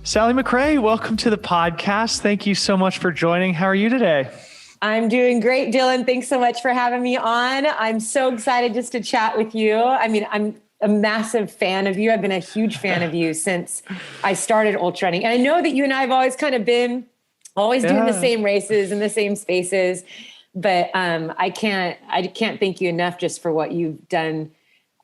Sally McRae, welcome to the podcast. Thank you so much for joining. How are you today? I'm doing great, Dylan. Thanks so much for having me on. I'm so excited just to chat with you. I mean, I'm a massive fan of you. I've been a huge fan of you since I started ultra running. And I know that you and I have always kind of been doing the same races in the same spaces. But I can't thank you enough just for what you've done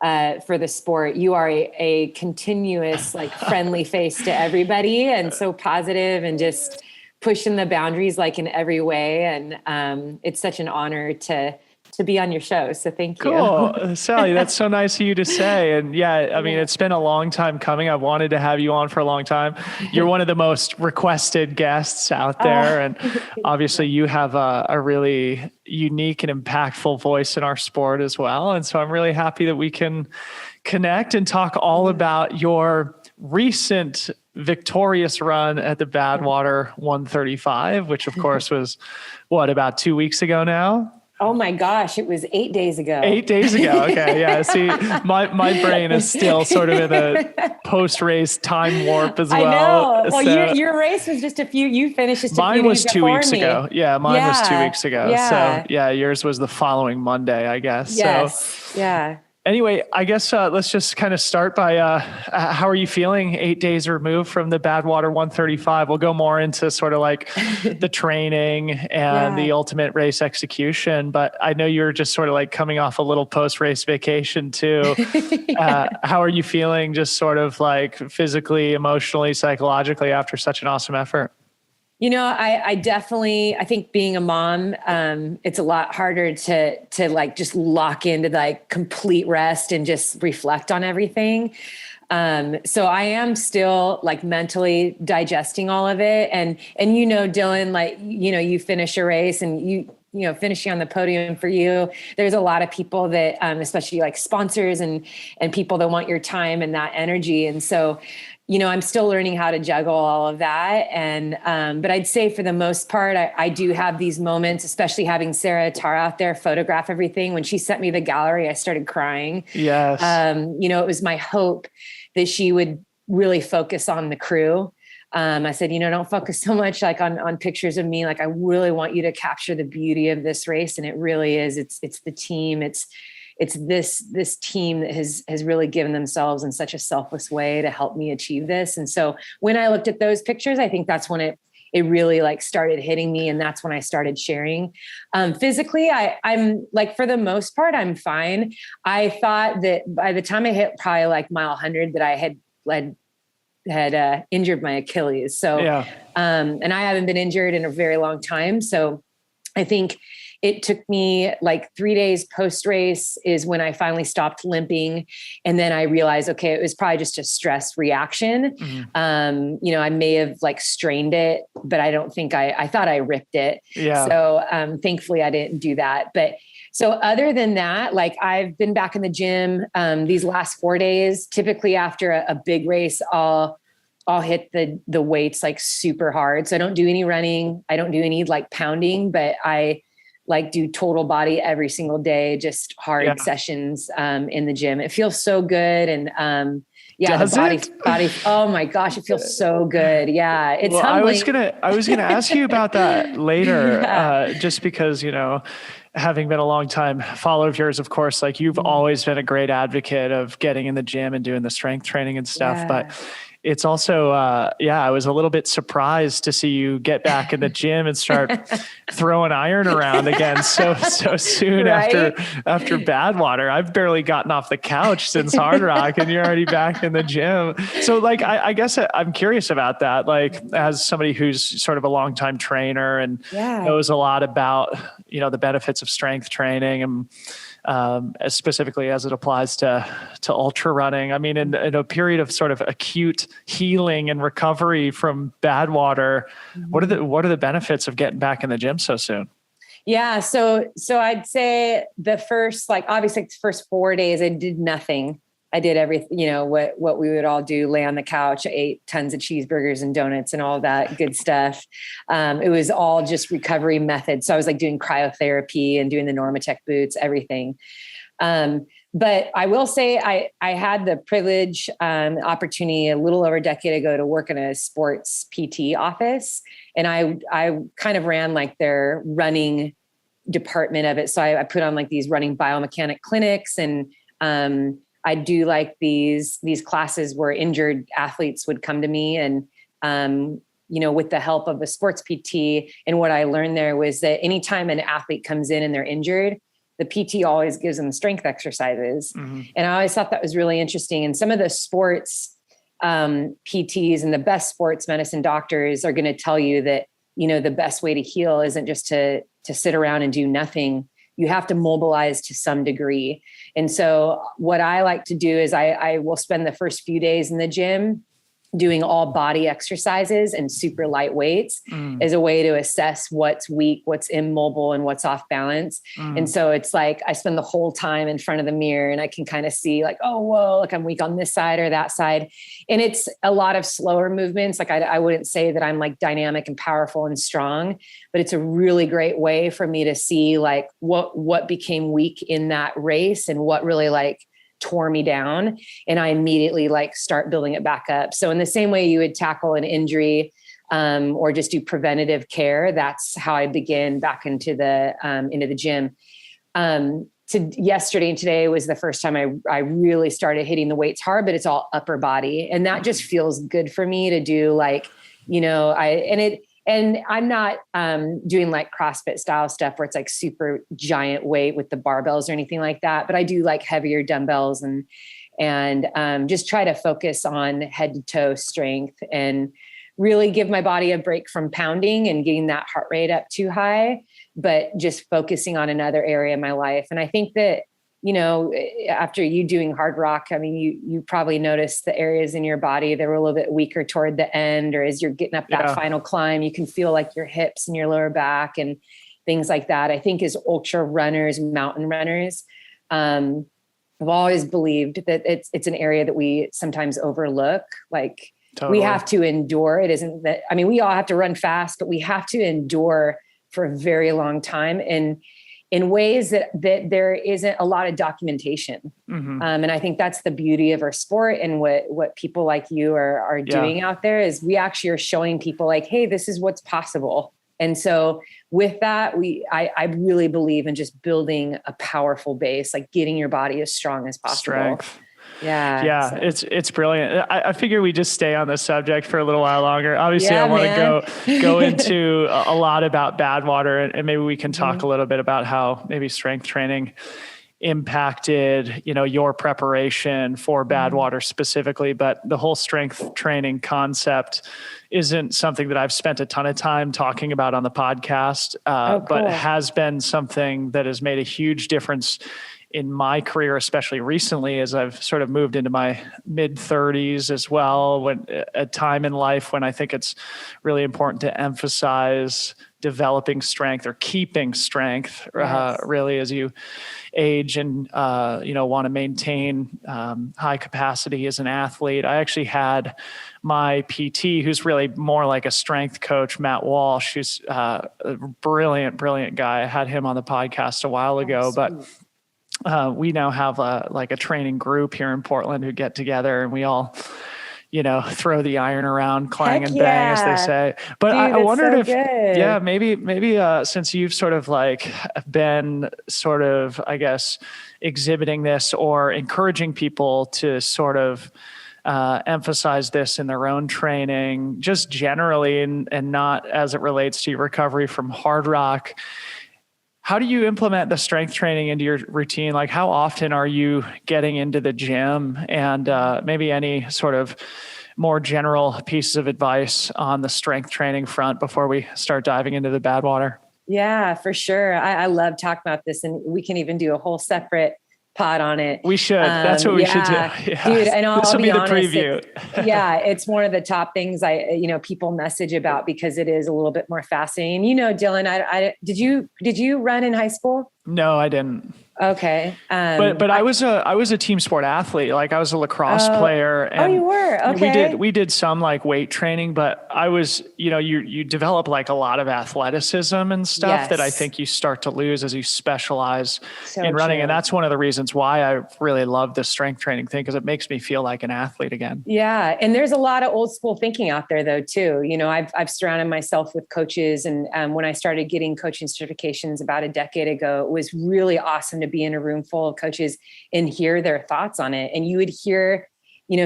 for the sport. You are a continuous, like, friendly face to everybody, and so positive and just pushing the boundaries, like, in every way. And it's such an honor to be on your show. So thank you. Cool. Sally, that's so nice of you to say. And yeah, I mean, it's been a long time coming. I've wanted to have you on for a long time. You're one of the most requested guests out there. And obviously you have a really unique and impactful voice in our sport as well. And so I'm really happy that we can connect and talk all about your recent victorious run at the Badwater 135, which of course was about 2 weeks ago now? Oh my gosh, it was 8 days ago. 8 days ago. Okay. Yeah. See, my brain is still sort of in a post-race time warp as well. I know. Well, so, your race was you finished just a few mine was days 2 weeks ago. Yeah. Mine was 2 weeks ago. Yeah. So yeah, yours was the following Monday, I guess. Yes. So, yeah. Anyway, I guess let's just kind of start by how are you feeling 8 days removed from the Badwater 135? We'll go more into sort of like the training and the ultimate race execution, but I know you're just sort of like coming off a little post-race vacation too. How are you feeling just sort of like physically, emotionally, psychologically after such an awesome effort? You know, I think being a mom, it's a lot harder to like just lock into like complete rest and just reflect on everything. So I am still like mentally digesting all of it. And you know, Dylan, like, you know, you finish a race and you know, finishing on the podium for you, there's a lot of people that, especially like sponsors and people that want your time and that energy. And so, you know, I'm still learning how to juggle all of that. And, but I'd say for the most part, I do have these moments, especially having Sarah Tar out there photograph everything. When she sent me the gallery, I started crying. Yes. You know, it was my hope that she would really focus on the crew. I said, you know, don't focus so much like on pictures of me. Like, I really want you to capture the beauty of this race. And it really is, it's the team. It's this team that has really given themselves in such a selfless way to help me achieve this. And so when I looked at those pictures, I think that's when it really like started hitting me. And that's when I started sharing. Physically, I'm like, for the most part, I'm fine. I thought that by the time I hit probably like mile 100 that I had injured my Achilles. So, and I haven't been injured in a very long time. So I think it took me like 3 days post-race is when I finally stopped limping. And then I realized, okay, it was probably just a stress reaction. Mm-hmm. You know, I may have like strained it, but I don't think I thought I ripped it. Yeah. So thankfully I didn't do that. But so other than that, like, I've been back in the gym these last 4 days. Typically after a big race, I'll hit the weights like super hard. So I don't do any running. I don't do any like pounding, but I like do total body every single day, just hard sessions in the gym. It feels so good. And the body. Oh my gosh, it feels so good. Yeah. It's humbling. I was gonna ask you about that later, just because, you know, having been a long time follower of yours, of course, like, you've always been a great advocate of getting in the gym and doing the strength training and stuff, but it's also, I was a little bit surprised to see you get back in the gym and start throwing iron around again so soon after Badwater. I've barely gotten off the couch since Hard Rock and you're already back in the gym. So like, I guess I'm curious about that. Like, as somebody who's sort of a longtime trainer and knows a lot about, you know, the benefits of strength training and, as specifically as it applies to ultra running. I mean, in a period of sort of acute healing and recovery from Badwater, what are the benefits of getting back in the gym so soon? Yeah. So I'd say the first, like, obviously the first 4 days, I did nothing. I did everything, you know, what we would all do, lay on the couch, ate tons of cheeseburgers and donuts and all that good stuff. It was all just recovery methods. So I was like doing cryotherapy and doing the Normatec boots, everything. But I will say I had the privilege, opportunity a little over a decade ago to work in a sports PT office. And I kind of ran like their running department of it. So I put on like these running biomechanic clinics, and I do like these classes where injured athletes would come to me, and with the help of a sports PT. And what I learned there was that anytime an athlete comes in and they're injured, the PT always gives them strength exercises. Mm-hmm. And I always thought that was really interesting. And some of the sports PTs and the best sports medicine doctors are going to tell you that, the best way to heal isn't just to sit around and do nothing. You have to mobilize to some degree. And so what I like to do is I will spend the first few days in the gym doing all body exercises and super light weights as a way to assess what's weak, what's immobile, and what's off balance. And so it's like, I spend the whole time in front of the mirror and I can kind of see like, oh, whoa, like I'm weak on this side or that side. And it's a lot of slower movements. Like I wouldn't say that I'm like dynamic and powerful and strong, but it's a really great way for me to see like what became weak in that race and what really like tore me down. And I immediately like start building it back up. So in the same way you would tackle an injury or just do preventative care, that's how I begin back into the gym. Yesterday and today was the first time I really started hitting the weights hard, but it's all upper body. And that just feels good for me to do like, and I'm not doing like CrossFit style stuff where it's like super giant weight with the barbells or anything like that. But I do like heavier dumbbells and just try to focus on head to toe strength and really give my body a break from pounding and getting that heart rate up too high, but just focusing on another area of my life. And I think that, after you doing hard rock, I mean, you probably noticed the areas in your body that were a little bit weaker toward the end, or as you're getting up that final climb, you can feel like your hips and your lower back and things like that. I think as ultra runners, mountain runners, I've always believed that it's an area that we sometimes overlook. Like we have to endure. It isn't that, I mean, we all have to run fast, but we have to endure for a very long time. And in ways that there isn't a lot of documentation. Mm-hmm. And I think that's the beauty of our sport and what people like you are doing out there is we actually are showing people like, hey, this is what's possible. And so with that, I really believe in just building a powerful base, like getting your body as strong as possible. Strength. Yeah. So. It's brilliant. I figure we just stay on this subject for a little while longer. Obviously I want to go into a lot about Badwater and maybe we can talk a little bit about how maybe strength training impacted, your preparation for Badwater specifically, but the whole strength training concept isn't something that I've spent a ton of time talking about on the podcast, but has been something that has made a huge difference in my career, especially recently, as I've sort of moved into my mid-30s as well, when a time in life when I think it's really important to emphasize developing strength or keeping strength, really as you age and, want to maintain high capacity as an athlete. I actually had my PT, who's really more like a strength coach, Matt Walsh, who's a brilliant guy. I had him on the podcast a while ago, but we now have a training group here in Portland who get together and we all, throw the iron around, clang and bang, as they say. But dude, I wondered if, maybe since you've sort of like been sort of, I guess, exhibiting this or encouraging people to sort of emphasize this in their own training, just generally, and not as it relates to your recovery from hard rock. How do you implement the strength training into your routine? Like how often are you getting into the gym, and maybe any sort of more general pieces of advice on the strength training front before we start diving into the Badwater? Yeah, for sure. I love talking about this, and we can even do a whole separate pod on it. We should. That's what we should do. Yeah. Dude, and I'll be the honest, preview. It's one of the top things people message about because it is a little bit more fascinating. Dylan, did you run in high school? No, I didn't. Okay. But I was a team sport athlete. Like I was a lacrosse player. And you were? Okay. We did some like weight training, but I was, you develop like a lot of athleticism and stuff that I think you start to lose as you specialize in running. True. And that's one of the reasons why I really love the strength training thing, because it makes me feel like an athlete again. Yeah. And there's a lot of old school thinking out there though, too. I've surrounded myself with coaches. And when I started getting coaching certifications about a decade ago, it was really awesome to be in a room full of coaches and hear their thoughts on it. And you would hear,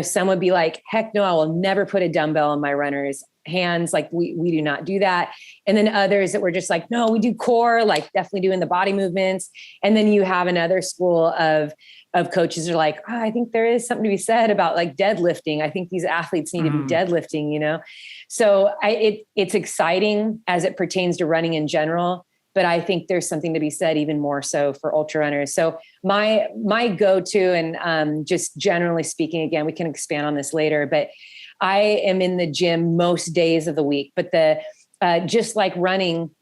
some would be like, heck no, I will never put a dumbbell in my runner's hands. Like we do not do that. And then others that were just like, no, we do core, like definitely doing the body movements. And then you have another school of coaches are like, oh, I think there is something to be said about like deadlifting. I think these athletes need to be deadlifting, So it's exciting as it pertains to running in general. But I think there's something to be said even more so for ultra runners. So my go-to, and just generally speaking, again, we can expand on this later, but I am in the gym most days of the week. But just like running,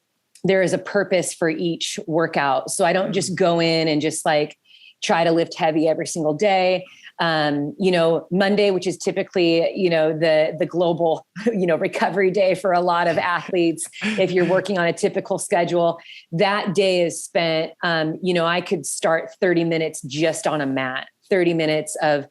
there is a purpose for each workout. So I don't just go in and just like try to lift heavy every single day. Monday, which is typically, the global, recovery day for a lot of athletes. If you're working on a typical schedule, that day is spent, I could start 30 minutes just on a mat, 30 minutes of,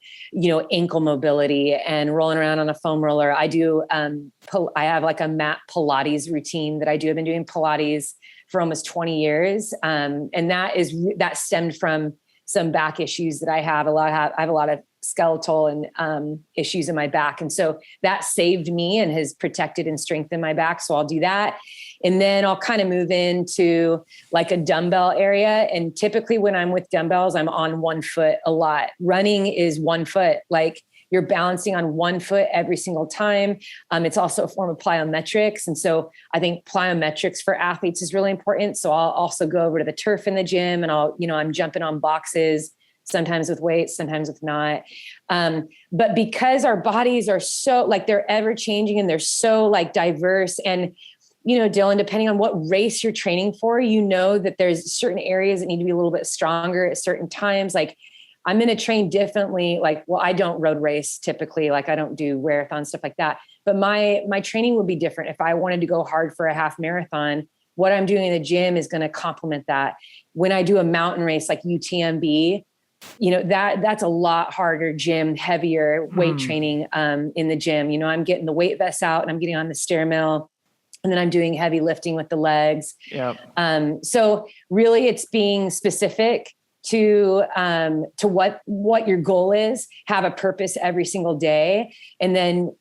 ankle mobility and rolling around on a foam roller. I do, I have like a mat Pilates routine that I do. I've been doing Pilates for almost 20 years. And that stemmed from some back issues that I have. I have a lot of skeletal and issues in my back. And so that saved me and has protected and strengthened my back. So I'll do that. And then I'll kind of move into like a dumbbell area. And typically when I'm with dumbbells, I'm on one foot a lot. Running is one foot. Like you're balancing on one foot every single time. It's also a form of plyometrics. And so I think plyometrics for athletes is really important. So I'll also go over to the turf in the gym and I'm jumping on boxes, sometimes with weights, sometimes with not. But because our bodies are so like, they're ever changing and they're so like diverse. And, Dylan, depending on what race you're training for, that there's certain areas that need to be a little bit stronger at certain times. Like I'm going to train differently. Like, well, I don't road race typically. Like I don't do marathon stuff like that. But my training would be different. If I wanted to go hard for a half marathon, what I'm doing in the gym is going to complement that. When I do a mountain race like UTMB, that's a lot harder gym, heavier weight training in the gym. I'm getting the weight vests out and I'm getting on the stair mill. And then I'm doing heavy lifting with the legs. Yep. So really it's being specific to what your goal is, have a purpose every single day. And then,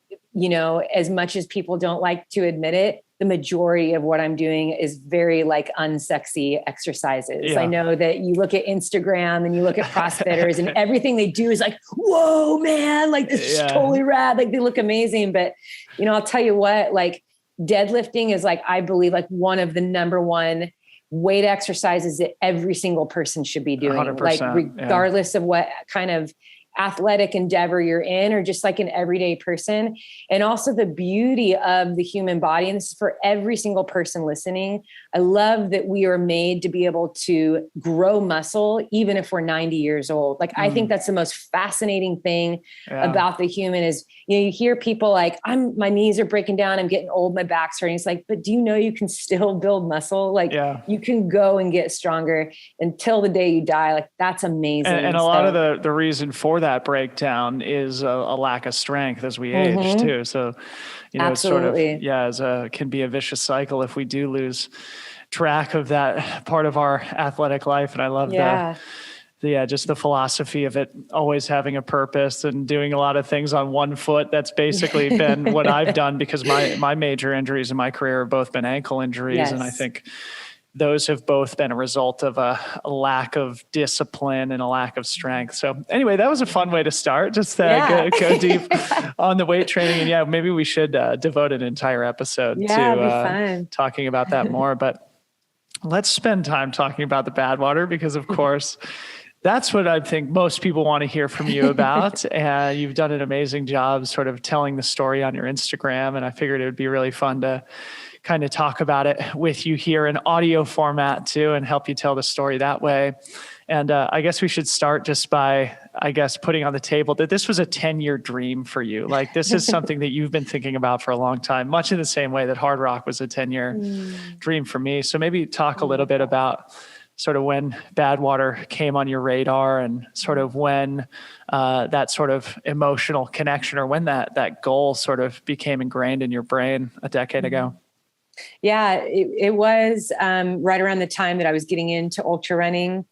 as much as people don't like to admit it, the majority of what I'm doing is very like unsexy exercises. Yeah. I know that you look at Instagram and you look at CrossFitters and everything they do is like, whoa, man, like this is totally rad. Like they look amazing. But, I'll tell you what, like deadlifting is like, I believe like one of the number one weight exercises that every single person should be doing, like regardless of what kind of athletic endeavor you're in, or just like an everyday person. And also the beauty of the human body. And this is for every single person listening. I love that we are made to be able to grow muscle, even if we're 90 years old. Like, I think that's the most fascinating thing about the human is, you hear people like, my knees are breaking down. I'm getting old. My back's hurting. It's like, but do you know you can still build muscle? Like you can go and get stronger until the day you die. Like that's amazing. And a lot of the reason for that breakdown is a lack of strength as we age too. So, Absolutely. it's sort of, can be a vicious cycle if we do lose track of that part of our athletic life. And I love just the philosophy of it always having a purpose and doing a lot of things on one foot. That's basically been what I've done, because my major injuries in my career have both been ankle injuries. Yes. And I think those have both been a result of a lack of discipline and a lack of strength. So anyway, that was a fun way to start. Just go deep on the weight training. And maybe we should devote an entire episode to talking about that more. But let's spend time talking about the Badwater, because of course That's what I think most people want to hear from you about. And you've done an amazing job sort of telling the story on your Instagram. And I figured it would be really fun to kind of talk about it with you here in audio format too, and help you tell the story that way. And I guess we should start just by, putting on the table that this was a 10-year dream for you. Like, this is something that you've been thinking about for a long time, much in the same way that Hard Rock was a 10-year dream for me. So maybe talk a little bit about sort of when Badwater came on your radar, and sort of when that sort of emotional connection, or when that goal sort of became ingrained in your brain a decade ago. Yeah, it was right around the time that I was getting into ultra running.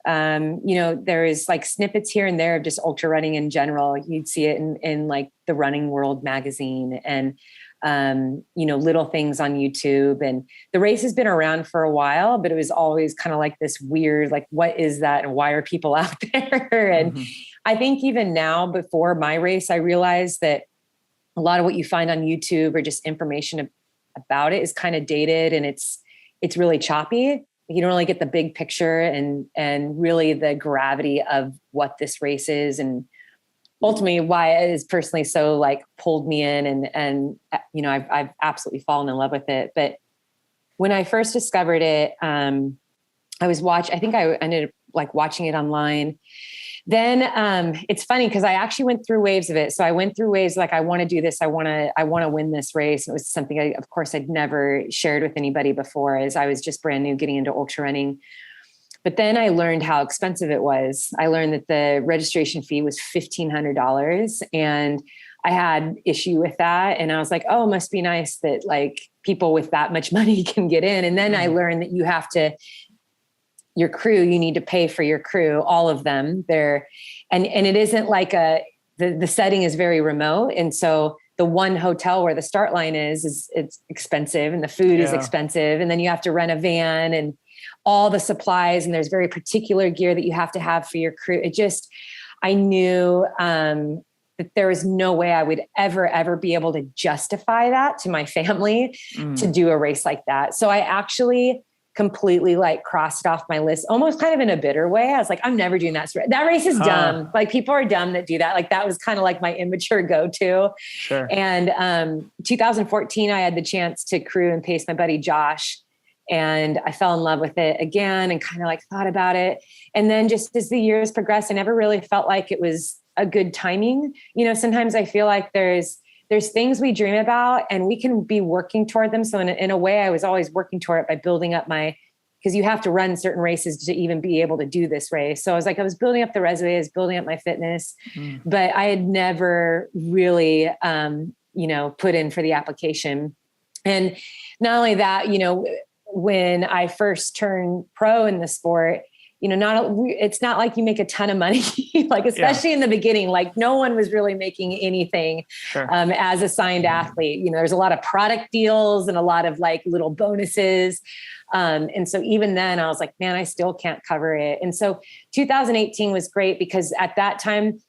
There is like snippets here and there of just ultra running in general. You'd see it in like the Running World magazine, and little things on YouTube. And the race has been around for a while, but it was always kind of like this weird, like, what is that? And why are people out there? And I think even now, before my race, I realized that a lot of what you find on YouTube or just information about it is kind of dated, and it's really choppy. You don't really get the big picture and really the gravity of what this race is, and ultimately why it is personally so like pulled me in, and I've absolutely fallen in love with it. But when I first discovered it, I think I ended up like watching it online. Then it's funny because I actually went through waves of it. So I went through waves like, I want to do this. I want to win this race. And it was something of course, I'd never shared with anybody before, as I was just brand new getting into ultra running. But then I learned how expensive it was. I learned that the registration fee was $1,500, and I had issue with that. And I was like, oh, it must be nice that like people with that much money can get in. And then I learned that you have to, your crew, you need to pay for your crew, all of them there. And it isn't like the setting is very remote. And so the one hotel where the start line is it's expensive, and the food is expensive. And then you have to rent a van and all the supplies. And there's very particular gear that you have to have for your crew. I knew that there was no way I would ever be able to justify that to my family to do a race like that. So I actually completely like crossed it off my list, almost kind of in a bitter way. I was like, I'm never doing that. That race is dumb. Like, people are dumb that do that. Like, that was kind of like my immature go-to. Sure. And 2014, I had the chance to crew and pace my buddy Josh, and I fell in love with it again, and kind of like thought about it. And then just as the years progressed, I never really felt like it was a good timing. Sometimes I feel like there's things we dream about, and we can be working toward them. So in a way, I was always working toward it by building up because you have to run certain races to even be able to do this race. So I was building up the resume, I was building up my fitness, but I had never really, put in for the application. And not only that, when I first turned pro in the sport, it's not like you make a ton of money, like, especially in the beginning, like no one was really making anything as a signed athlete. There's a lot of product deals and a lot of like little bonuses. And so even then I was like, man, I still can't cover it. And so 2018 was great because at that time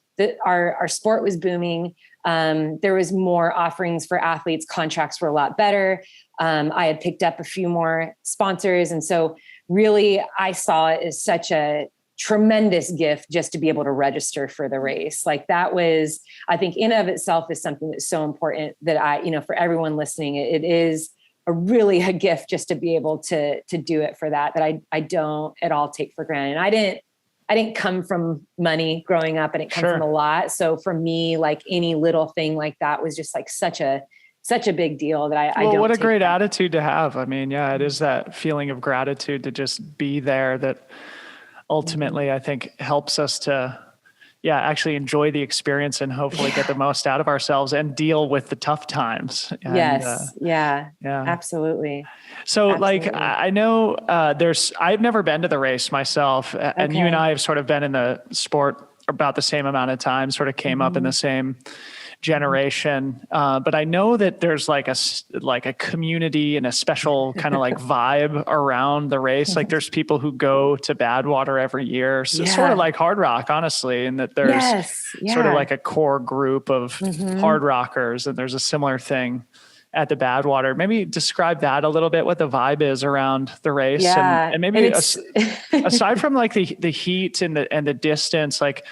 our sport was booming. There was more offerings for athletes. Contracts were a lot better. I had picked up a few more sponsors. And so really, I saw it as such a tremendous gift just to be able to register for the race. Like, that was, I think, in of itself is something that's so important that for everyone listening, it is really a gift just to be able to do it for that I don't at all take for granted. And I didn't come from money growing up. I didn't come from a lot. So for me, like, any little thing like that was just like such a big deal that I don't. What a great attitude to have. I mean, yeah, it is that feeling of gratitude to just be there that ultimately I think helps us to, actually enjoy the experience and hopefully get the most out of ourselves and deal with the tough times. And, absolutely. So like, I know I've never been to the race myself, and you and I have sort of been in the sport about the same amount of time, sort of came up in the same generation. But I know that there's like a community and a special kind of like vibe around the race. Like, there's people who go to Badwater every year, so sort of like Hard Rock, honestly, and that there's sort of like a core group of hard rockers, and there's a similar thing at the Badwater. Maybe describe that a little bit, what the vibe is around the race. Yeah. And maybe aside from like the heat and the distance, like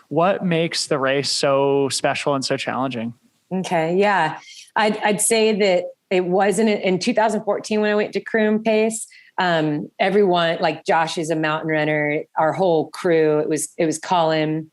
what makes the race so special and so challenging? Okay. Yeah. I'd say that it wasn't in 2014 when I went to Croom Pace. Everyone, like Josh is a mountain runner, our whole crew, it was Colin,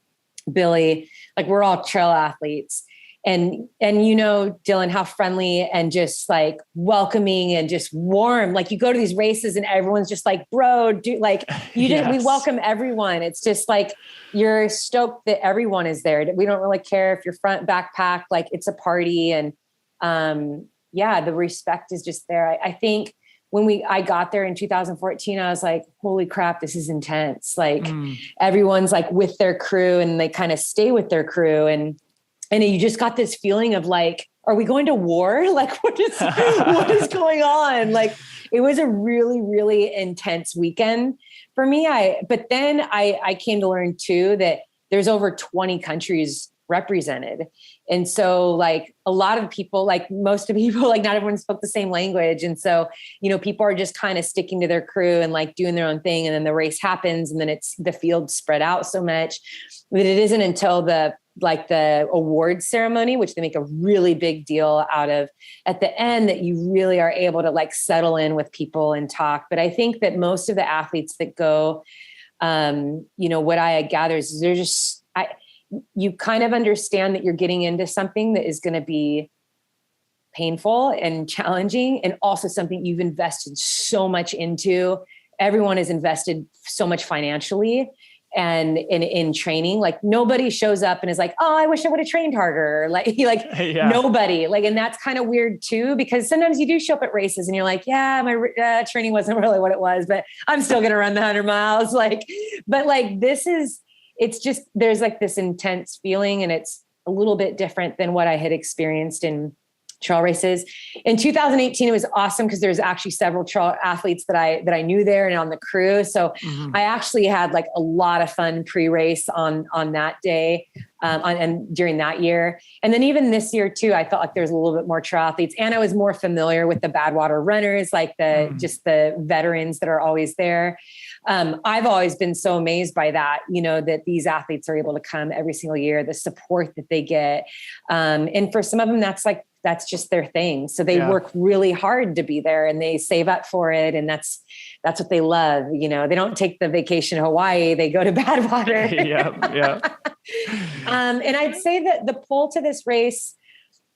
Billy, like we're all trail athletes. And you know, Dylan, how friendly and just like welcoming and just warm. Like you go to these races and everyone's just like, bro, dude, like we welcome everyone. It's just like, you're stoked that everyone is there. We don't really care if you're front backpack, like it's a party. And the respect is just there. I think when I got there in 2014, I was like, holy crap, this is intense. Like everyone's like with their crew and they kind of stay with their crew. And you just got this feeling of like, are we going to war? Like what is going on? Like it was a really, really intense weekend for me. But then I came to learn too, that there's over 20 countries represented. And so like a lot of people, like most of people, like not everyone spoke the same language. And so, you know, people are just kind of sticking to their crew and like doing their own thing. And then the race happens and then it's the field spread out so much that it isn't until the awards ceremony, which they make a really big deal out of at the end, that you really are able to like settle in with people and talk. But I think that most of the athletes that go, you know, what I gather is they're just, you kind of understand that you're getting into something that is going to be painful and challenging and also something you've invested so much into. Everyone has invested so much financially and in training. Like nobody shows up and is like, oh, I wish I would have trained harder. Nobody, like, and that's kind of weird too, because sometimes you do show up at races and you're like, yeah, my training wasn't really what it was, but I'm still going to run the 100 miles. It's just, there's like this intense feeling and it's a little bit different than what I had experienced in trail races. In 2018, it was awesome because there's actually several trail athletes that I knew there and on the crew. So I actually had like a lot of fun pre-race on that day and during that year. And then even this year too, I felt like there's a little bit more trail athletes and I was more familiar with the Badwater runners, like just the veterans that are always there. I've always been so amazed by that, you know, that these athletes are able to come every single year, the support that they get. And for some of them, that's just their thing. So they work really hard to be there and they save up for it. And that's what they love. You know, they don't take the vacation to Hawaii, they go to Badwater. And I'd say that the pull to this race,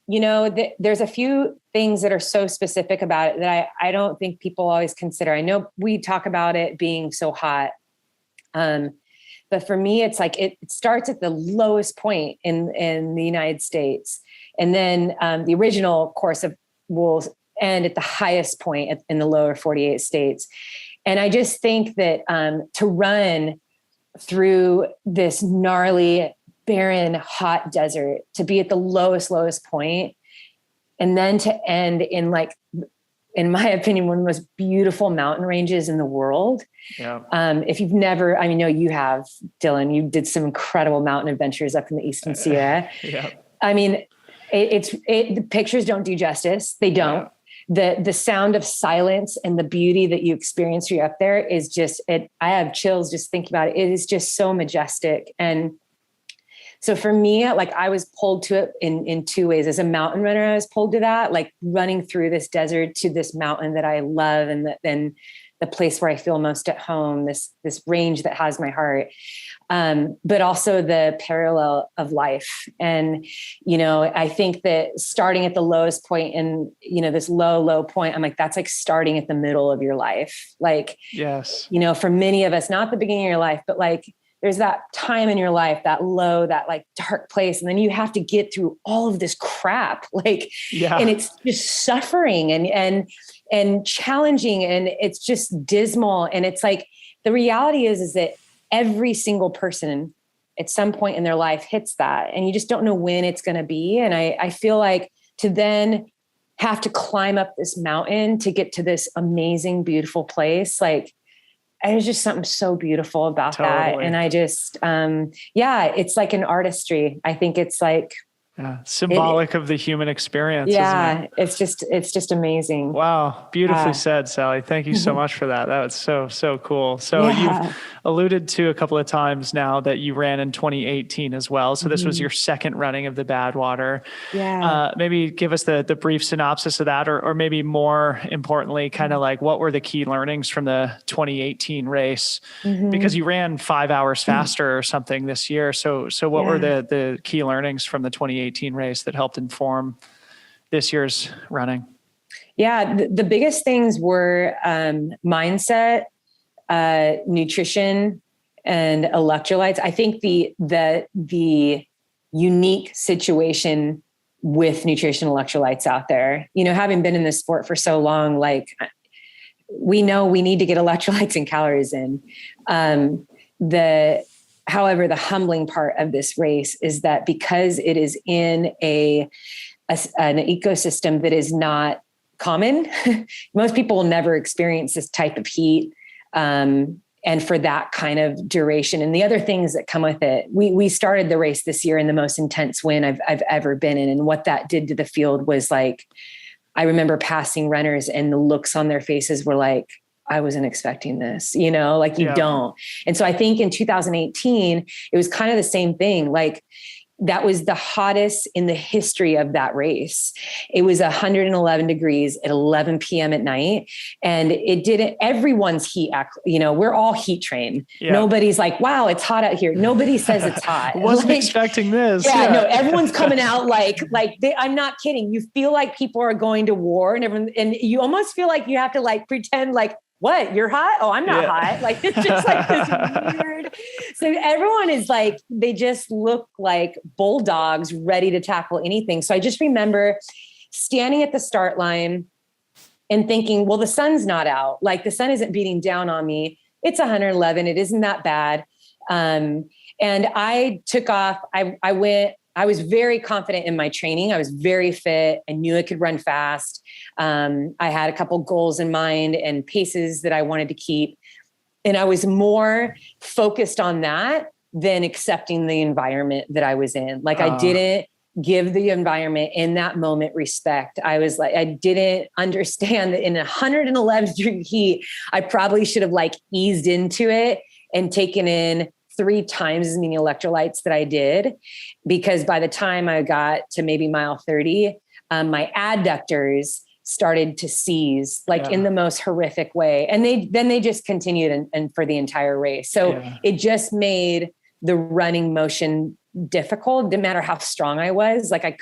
you know, there's a few things that are so specific about it that I don't think people always consider. I know we talk about it being so hot. But for me, it's like, it starts at the lowest point in the United States. And then the original course will end at the highest point in the lower 48 states. And I just think that to run through this gnarly, barren, hot desert, to be at the lowest point, and then to end in like, in my opinion, one of the most beautiful mountain ranges in the world. Yeah. If you've never, I mean, no, you have, Dylan, you did some incredible mountain adventures up in the Eastern Sierra. Yeah. I mean, the pictures don't do justice. They don't. Yeah. The sound of silence and the beauty that you experience when you're up there is just, I have chills just thinking about it. It is just so majestic. And so for me, like I was pulled to it in two ways. As a mountain runner, I was pulled to that, like running through this desert to this mountain that I love and then the place where I feel most at home, this range that has my heart. But also the parallel of life. And, you know, I think that starting at the lowest point and, you know, this low point, I'm like, that's like starting at the middle of your life. Like, yes, you know, for many of us, not the beginning of your life, but like, there's that time in your life, that low, that like dark place. And then you have to get through all of this crap, like, and it's just suffering and challenging. And it's just dismal. And it's like, the reality is that every single person at some point in their life hits that. And you just don't know when it's going to be. And I feel like to then have to climb up this mountain to get to this amazing, beautiful place, like, there's just something so beautiful about that. And I just, it's like an artistry. I think it's like, Yeah. Symbolic of the human experience. Yeah. Isn't it? It's just amazing. Wow. Beautifully said, Sally. Thank you so much for that. That was so cool. So you've alluded to a couple of times now that you ran in 2018 as well. So this was your second running of the Badwater. Yeah. Maybe give us the brief synopsis of that, or maybe more importantly, kind of like what were the key learnings from the 2018 race? Because you ran 5 hours faster or something this year. So what were the key learnings from the 2018 race that helped inform this year's running? Yeah, the biggest things were mindset, nutrition, and electrolytes. I think the unique situation with nutrition electrolytes out there, having been in this sport for so long, like we know we need to get electrolytes and calories in. However, the humbling part of this race is that because it is in an ecosystem that is not common, most people will never experience this type of heat. And for that kind of duration and the other things that come with it, we started the race this year in the most intense wind I've ever been in. And what that did to the field was like, I remember passing runners and the looks on their faces were like, I wasn't expecting this, like you don't. And so I think in 2018, it was kind of the same thing. Like that was the hottest in the history of that race. It was 111 degrees at 11 p.m. at night. And it didn't, everyone's heat, we're all heat trained. Yeah. Nobody's like, wow, it's hot out here. Nobody says it's hot. Wasn't expecting this. Yeah, no, everyone's coming out I'm not kidding. You feel like people are going to war and you almost feel like you have to like pretend like, what? You're hot? Oh, I'm not hot. Like, it's just like this weird. So everyone is like, they just look like bulldogs ready to tackle anything. So I just remember standing at the start line and thinking, well, the sun's not out. Like the sun isn't beating down on me. It's 111. It isn't that bad. And I took off. I was very confident in my training. I was very fit. I knew I could run fast. I had a couple goals in mind and paces that I wanted to keep. And I was more focused on that than accepting the environment that I was in. Like I didn't give the environment in that moment respect. I was like, I didn't understand that in 111 degree heat, I probably should have like eased into it and taken in 3 times as many electrolytes that I did, because by the time I got to maybe mile 30, my adductors started to seize in the most horrific way. And they just continued and for the entire race. So it just made the running motion difficult. Didn't matter how strong I was, like I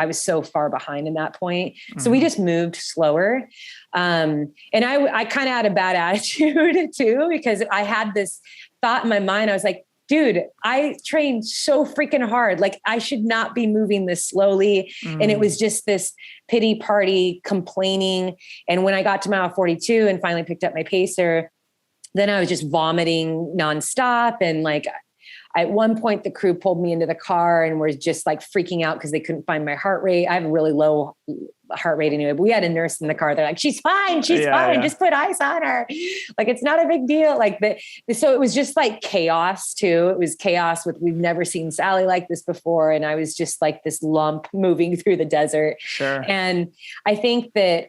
was so far behind in that point. So we just moved slower. And I kind of had a bad attitude too, because I had this thought in my mind. I was like, dude, I trained so freaking hard. Like I should not be moving this slowly. And it was just this pity party complaining. And when I got to mile 42 and finally picked up my pacer, then I was just vomiting nonstop. And like, at one point the crew pulled me into the car and were just like freaking out because they couldn't find my heart rate. I have a really low heart rate anyway, but we had a nurse in the car. They're like, she's fine. She's fine. Yeah. Just put ice on her. Like, it's not a big deal. So it was just like chaos too. It was chaos we've never seen Sally like this before. And I was just like this lump moving through the desert. Sure. And I think that,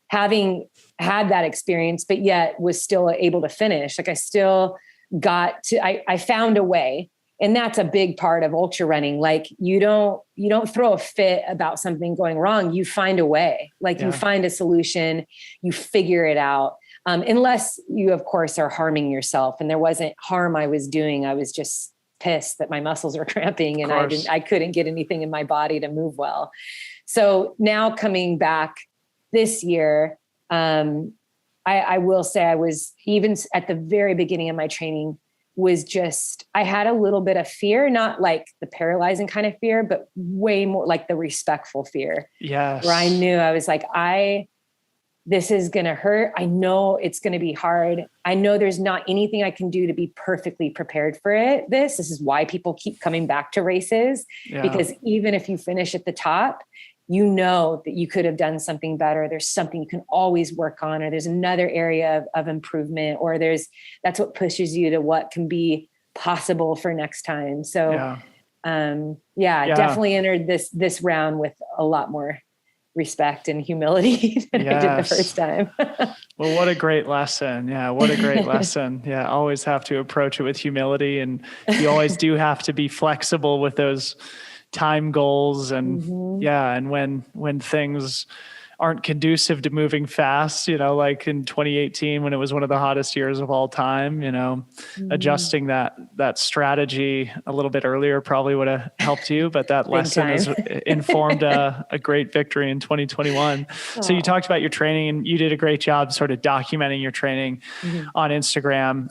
having had that experience, but yet was still able to finish, like I still I found a way. And that's a big part of ultra running. Like you don't throw a fit about something going wrong. You find a way, you find a solution, you figure it out. Unless you of course are harming yourself, and there wasn't harm I was doing. I was just pissed that my muscles were cramping and I couldn't get anything in my body to move well. So now coming back this year, I will say I was, even at the very beginning of my training, I had a little bit of fear, not like the paralyzing kind of fear, but way more like the respectful fear. Yes. Where I knew I was like, this is going to hurt. I know it's going to be hard. I know there's not anything I can do to be perfectly prepared for it. This is why people keep coming back to races, because even if you finish at the top, you know that you could have done something better. There's something you can always work on, or there's another area of improvement, or that's what pushes you to what can be possible for next time. So Definitely entered this round with a lot more respect and humility than I did the first time. Well, what a great lesson. Yeah. What a great lesson. Yeah. Always have to approach it with humility, and you always do have to be flexible with those time goals. And and when things aren't conducive to moving fast, like in 2018, when it was one of the hottest years of all time, adjusting that strategy a little bit earlier probably would have helped you, but that lesson has informed a great victory in 2021. So you talked about your training, and you did a great job sort of documenting your training on Instagram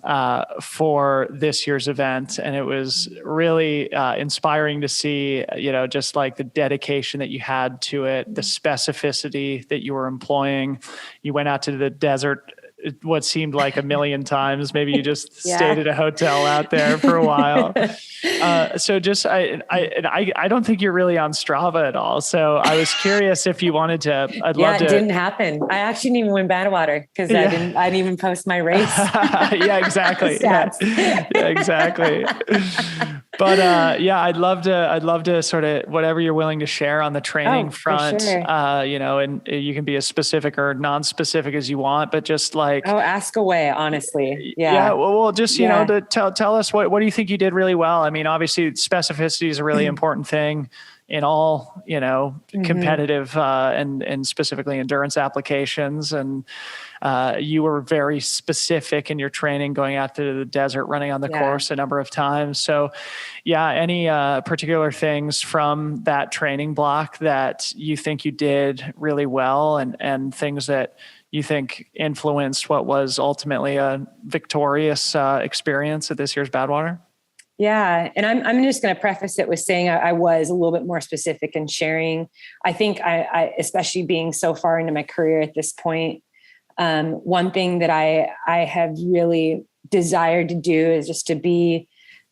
for this year's event. And it was really inspiring to see, just like the dedication that you had to it, the specificity that you were employing. You went out to the desert what seemed like a million times. Maybe you just stayed at a hotel out there for a while. So just, I don't think you're really on Strava at all. So I was curious if you wanted to, it didn't happen. I actually didn't even win Badwater because I didn't even post my race. Yeah, exactly. Yeah, exactly. But I'd love to sort of whatever you're willing to share on the training front, sure. And you can be as specific or non-specific as you want, but just like, ask away, honestly. Yeah. Well, just, to tell us what do you think you did really well? I mean, obviously specificity is a really important thing in all, competitive, and specifically endurance applications. And, you were very specific in your training, going out to the desert, running on the course a number of times. So any, particular things from that training block that you think you did really well, and things that you think influenced what was ultimately a victorious, experience at this year's Badwater? Yeah. And I'm just going to preface it with saying I was a little bit more specific in sharing. I think I especially being so far into my career at this point, one thing that I have really desired to do is just to be,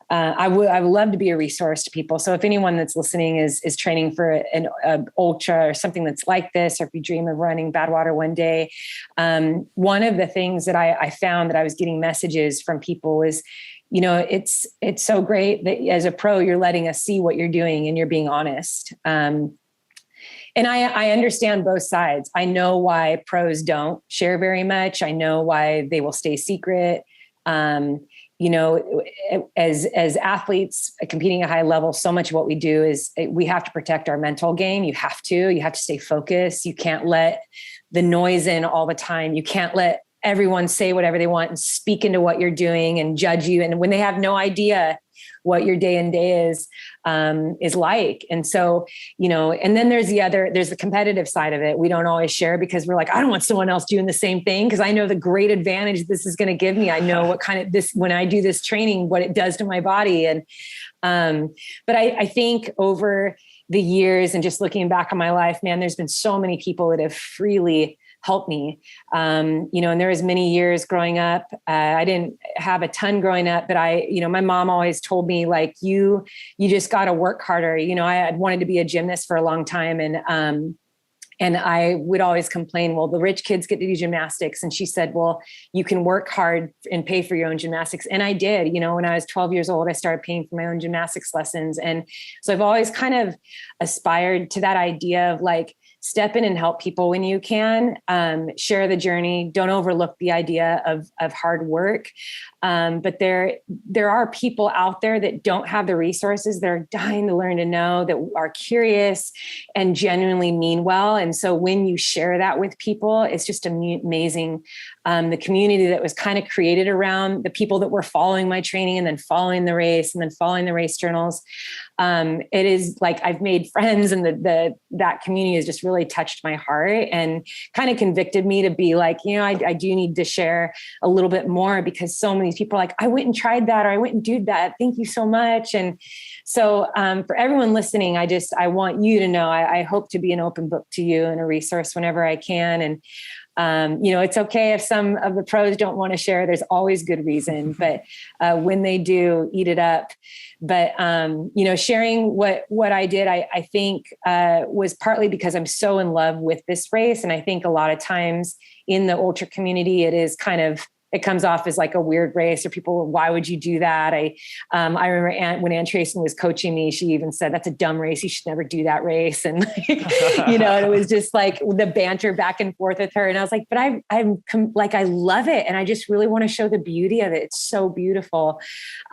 I would love to be a resource to people. So if anyone that's listening is training for an ultra or something that's like this, or if you dream of running Badwater one day, one of the things that I found that I was getting messages from people is, it's so great that as a pro, you're letting us see what you're doing and you're being honest. And I understand both sides. I know why pros don't share very much. I know why they will stay secret. As athletes competing at a high level, so much of what we do is we have to protect our mental game. You have to stay focused. You can't let the noise in all the time. You can't let everyone say whatever they want and speak into what you're doing and judge you. And when they have no idea what your day and day is like. And so, and then there's the competitive side of it. We don't always share because we're like, I don't want someone else doing the same thing, because I know the great advantage this is going to give me. I know what kind of this, when I do this training, what it does to my body. And, but I think over the years and just looking back on my life, man, there's been so many people that have freely helped me. And there was many years growing up. I didn't have a ton growing up, but my mom always told me, like, you just got to work harder. I had wanted to be a gymnast for a long time. And I would always complain, well, the rich kids get to do gymnastics. And she said, well, you can work hard and pay for your own gymnastics. And I did. When I was 12 years old, I started paying for my own gymnastics lessons. And so I've always kind of aspired to that idea of like, step in and help people when you can, share the journey. Don't overlook the idea of hard work. But there are people out there that don't have the resources. They're dying to learn to know, that are curious and genuinely mean well. And so when you share that with people, it's just amazing. The community that was kind of created around the people that were following my training and then following the race and then following the race journals. It is like I've made friends, and that community has just really touched my heart and kind of convicted me to be like, I do need to share a little bit more, because so many people are like, I went and tried that, or I went and did that. Thank you so much. And so for everyone listening, I want you to know, I hope to be an open book to you and a resource whenever I can. And it's okay if some of the pros don't want to share. There's always good reason, but when they do, eat it up. But, sharing what I did, I think was partly because I'm so in love with this race. And I think a lot of times in the ultra community, it is kind of it comes off as like a weird race, or people, why would you do that? I remember when Ann Trason was coaching me, she even said, that's a dumb race. You should never do that race. And, you know, and it was just like the banter back and forth with her. And I was like, but I love it. And I just really want to show the beauty of it. It's so beautiful.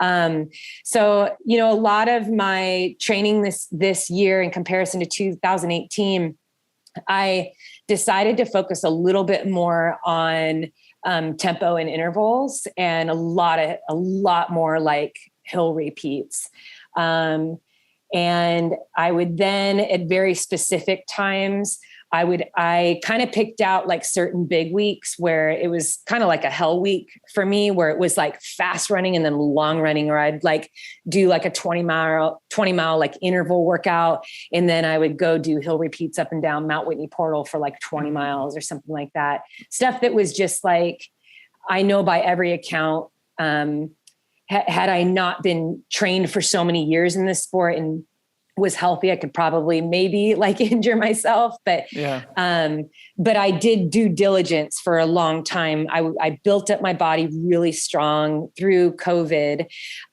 So, you know, a lot of my training this year in comparison to 2018, I decided to focus a little bit more on tempo and intervals, and a lot more like hill repeats. And I would then at very specific times, I kind of picked out like certain big weeks where it was kind of like a hell week for me, where it was like fast running and then long running, or I'd like do like a 20 mile like interval workout. And then I would go do hill repeats up and down Mount Whitney Portal for like 20 miles or something like that. Stuff that was just like, I know by every account, had I not been trained for so many years in this sport and was healthy, I could probably maybe like injure myself, but I did due diligence for a long time. I built up my body really strong through COVID,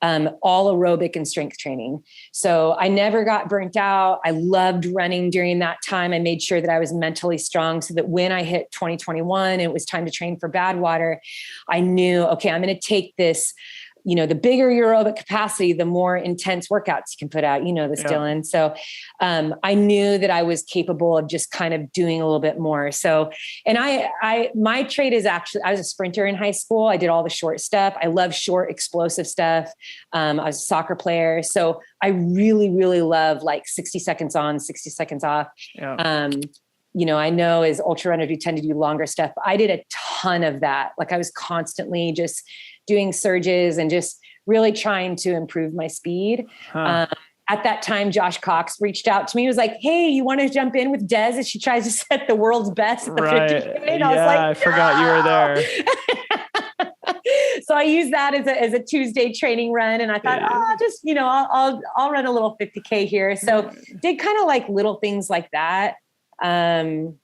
all aerobic and strength training. So I never got burnt out. I loved running during that time. I made sure that I was mentally strong so that when I hit 2021 and it was time to train for Badwater, I knew, okay, I'm going to take this. You know, the bigger your aerobic capacity, the more intense workouts you can put out, you know, this, Dylan. So I knew that I was capable of just kind of doing a little bit more. So, and my trait is actually, I was a sprinter in high school. I did all the short stuff. I love short, explosive stuff. I was a soccer player. So I really, really love like 60 seconds on, 60 seconds off. Yeah. You know, I know as ultra runners, you tend to do longer stuff. I did a ton of that. Like I was constantly just doing surges and just really trying to improve my speed. At that time, Josh Cox reached out to me. He was like, hey, you want to jump in with Des as she tries to set the world's best? Right. And I was like, I forgot you were there. So I used that as a Tuesday training run. And I thought, I'll run a little 50K here. So did kind of like little things like that. And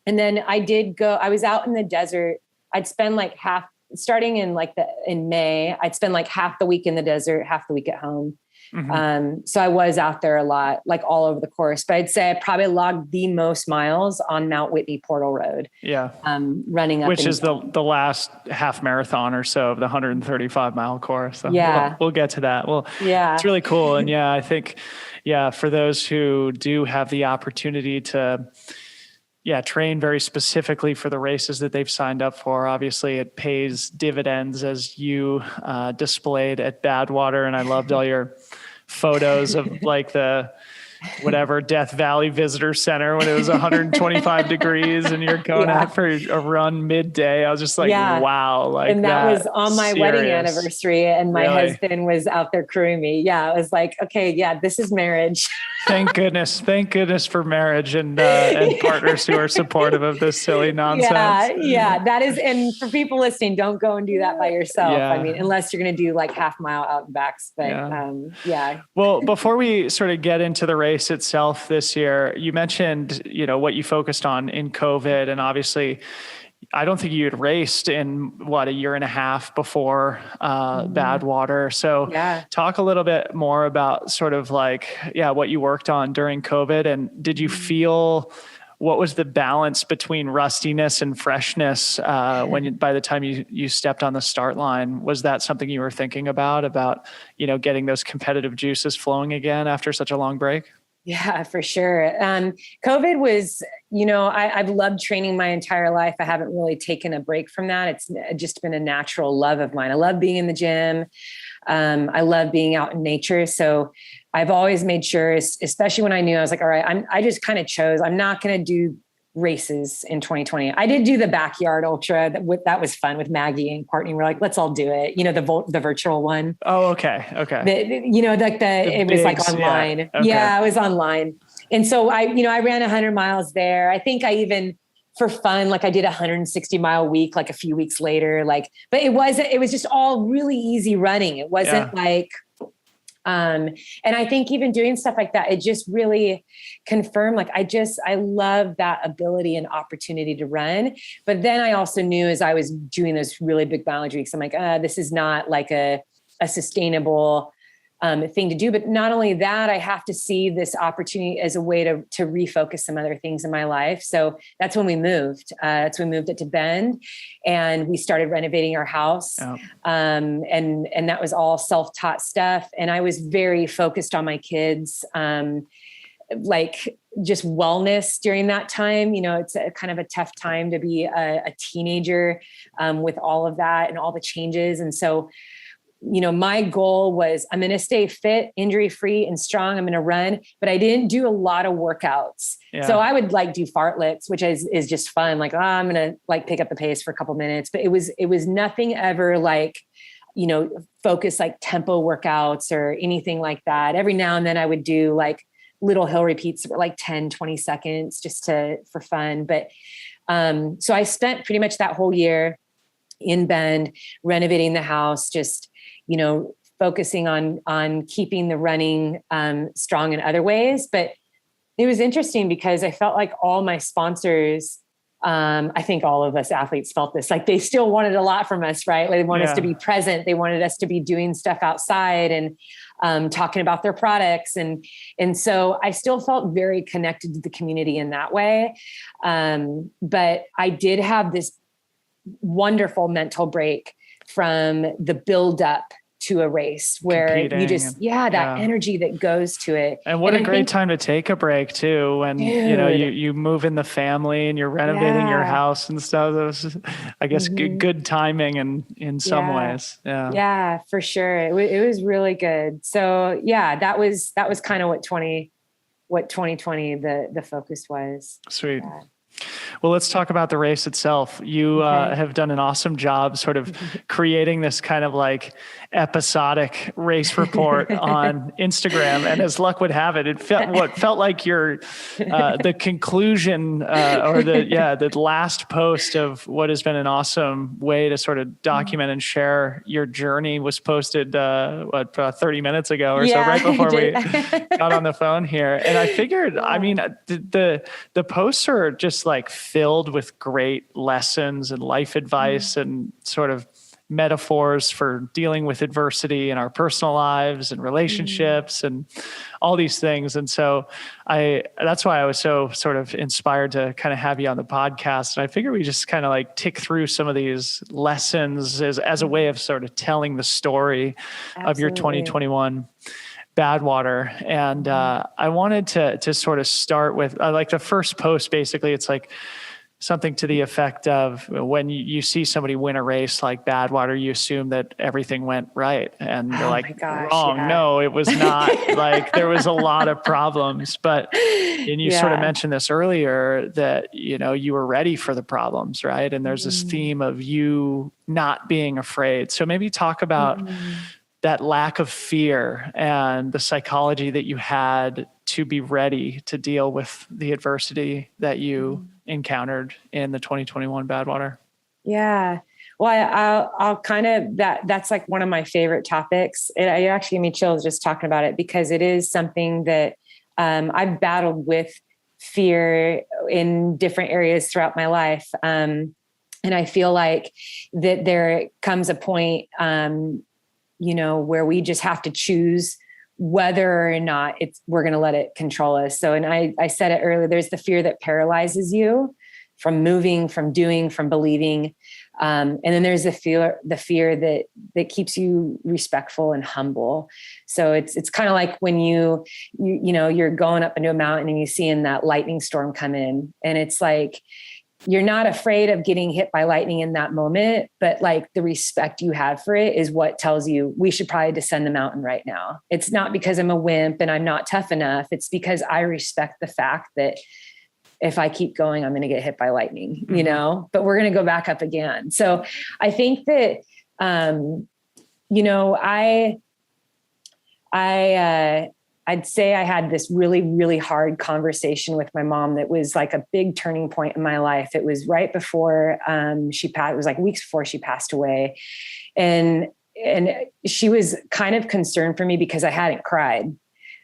then I was out in the desert. I'd spend like starting in May, I'd spend like half the week in the desert, half the week at home. Mm-hmm. So I was out there a lot, like all over the course, but I'd say I probably logged the most miles on Mount Whitney Portal Road. Yeah. Running up. Which is the last half marathon or so of the 135 mile course. So we'll get to that. Well, it's really cool. And I think, for those who do have the opportunity to, train very specifically for the races that they've signed up for. Obviously, it pays dividends, as you displayed at Badwater. And I loved all your photos of like the whatever Death Valley Visitor Center when it was 125 degrees and you're going out for a run midday. I was just like, wow. Like, and that was on my wedding anniversary, and my husband was out there crewing me. Yeah. I was like, okay, this is marriage. Thank goodness for marriage and partners who are supportive of this silly nonsense. That is. And for people listening, don't go and do that by yourself. I mean, unless you're going to do like half mile out and backs, but Well, before we sort of get into the race itself this year, you mentioned, what you focused on in COVID, and obviously I don't think you had raced in a year and a half before Badwater. So talk a little bit more about sort of like, what you worked on during COVID, and did you feel, what was the balance between rustiness and freshness by the time you stepped on the start line? Was that something you were thinking about, getting those competitive juices flowing again after such a long break? Yeah, for sure. COVID was, I've loved training my entire life. I haven't really taken a break from that. It's just been a natural love of mine. I love being in the gym. I love being out in nature. So I've always made sure, especially when I knew, I was like, all right, I just kind of chose, I'm not going to do races in 2020. I did do the backyard ultra. That was fun with Maggie and Courtney. We're like, let's all do it. The virtual one. Oh, okay. It was like online. Yeah, it was online. And so I ran 100 miles there. I think I even, for fun, like I did a 160-mile week, like a few weeks later, but it was just all really easy running. It wasn't like, And I think even doing stuff like that, it just really confirmed, like, I love that ability and opportunity to run. But then I also knew as I was doing those really big boundary weeks, I'm like, this is not like a sustainable thing to do. But not only that, I have to see this opportunity as a way to refocus some other things in my life. So that's when we moved. That's when we moved it to Bend, and we started renovating our house. Oh. And that was all self-taught stuff. And I was very focused on my kids, like just wellness during that time. You know, it's a kind of a tough time to be a teenager with all of that and all the changes. And so, you know, my goal was, I'm going to stay fit, injury-free and strong. I'm going to run, but I didn't do a lot of workouts. Yeah. So I would like do fartleks, which is just fun. Like, I'm going to like pick up the pace for a couple minutes, but it was nothing ever like, you know, focus like tempo workouts or anything like that. Every now and then I would do like little hill repeats for like 10, 20 seconds just for fun. But, so I spent pretty much that whole year in Bend, renovating the house, just, you know, focusing on keeping the running strong in other ways. But it was interesting because I felt like all my sponsors, I think all of us athletes felt this, like they still wanted a lot from us, right? Like they wanted us to be present. They wanted us to be doing stuff outside and talking about their products. And so I still felt very connected to the community in that way. But I did have this wonderful mental break from the build up to a race where competing, you just, that energy that goes to it. And what a great time to take a break too. When, you know, you move in the family and you're renovating your house and stuff. That was, I guess, good timing and in some ways. Yeah. Yeah, for sure. It was really good. So that was kind of what 2020, the focus was. Sweet. Yeah. Well, let's talk about the race itself. You have done an awesome job sort of creating this kind of like episodic race report on Instagram. And as luck would have it, it felt like your the conclusion or the last post of what has been an awesome way to sort of document and share your journey was posted 30 minutes ago or so, right before we got on the phone here. And I figured, I mean, the posts are just like filled with great lessons and life advice and sort of metaphors for dealing with adversity in our personal lives and relationships and all these things. And so that's why I was so sort of inspired to kind of have you on the podcast. And I figure we just kind of like tick through some of these lessons as a way of sort of telling the story of your 2021 Badwater. And I wanted to sort of start with like the first post, basically, it's like something to the effect of when you see somebody win a race like Badwater, you assume that everything went right. And you're like, wrong. Yeah. No, it was not. Like there was a lot of problems, and you sort of mentioned this earlier that, you know, you were ready for the problems, right? And there's this theme of you not being afraid. So maybe talk about that lack of fear and the psychology that you had to be ready to deal with the adversity that you encountered in the 2021 Badwater. Yeah. Well, I'll kind of, that's like one of my favorite topics. It actually gave me chills just talking about it because it is something that I've battled with fear in different areas throughout my life. And I feel like that there comes a point, you know, where we just have to choose whether or not we're going to let it control us. So, and I said it earlier, there's the fear that paralyzes you from moving, from doing, from believing. And then there's the fear that keeps you respectful and humble. So it's kind of like when you know, you're going up into a mountain and you see in that lightning storm come in, and it's like, you're not afraid of getting hit by lightning in that moment, but like the respect you have for it is what tells you we should probably descend the mountain right now. It's not because I'm a wimp and I'm not tough enough. It's because I respect the fact that if I keep going, I'm going to get hit by lightning, you know, but we're going to go back up again. So I think that, you know, I'd say I had this really, really hard conversation with my mom that was like a big turning point in my life. It was right before she passed. It was like weeks before she passed away. And she was kind of concerned for me because I hadn't cried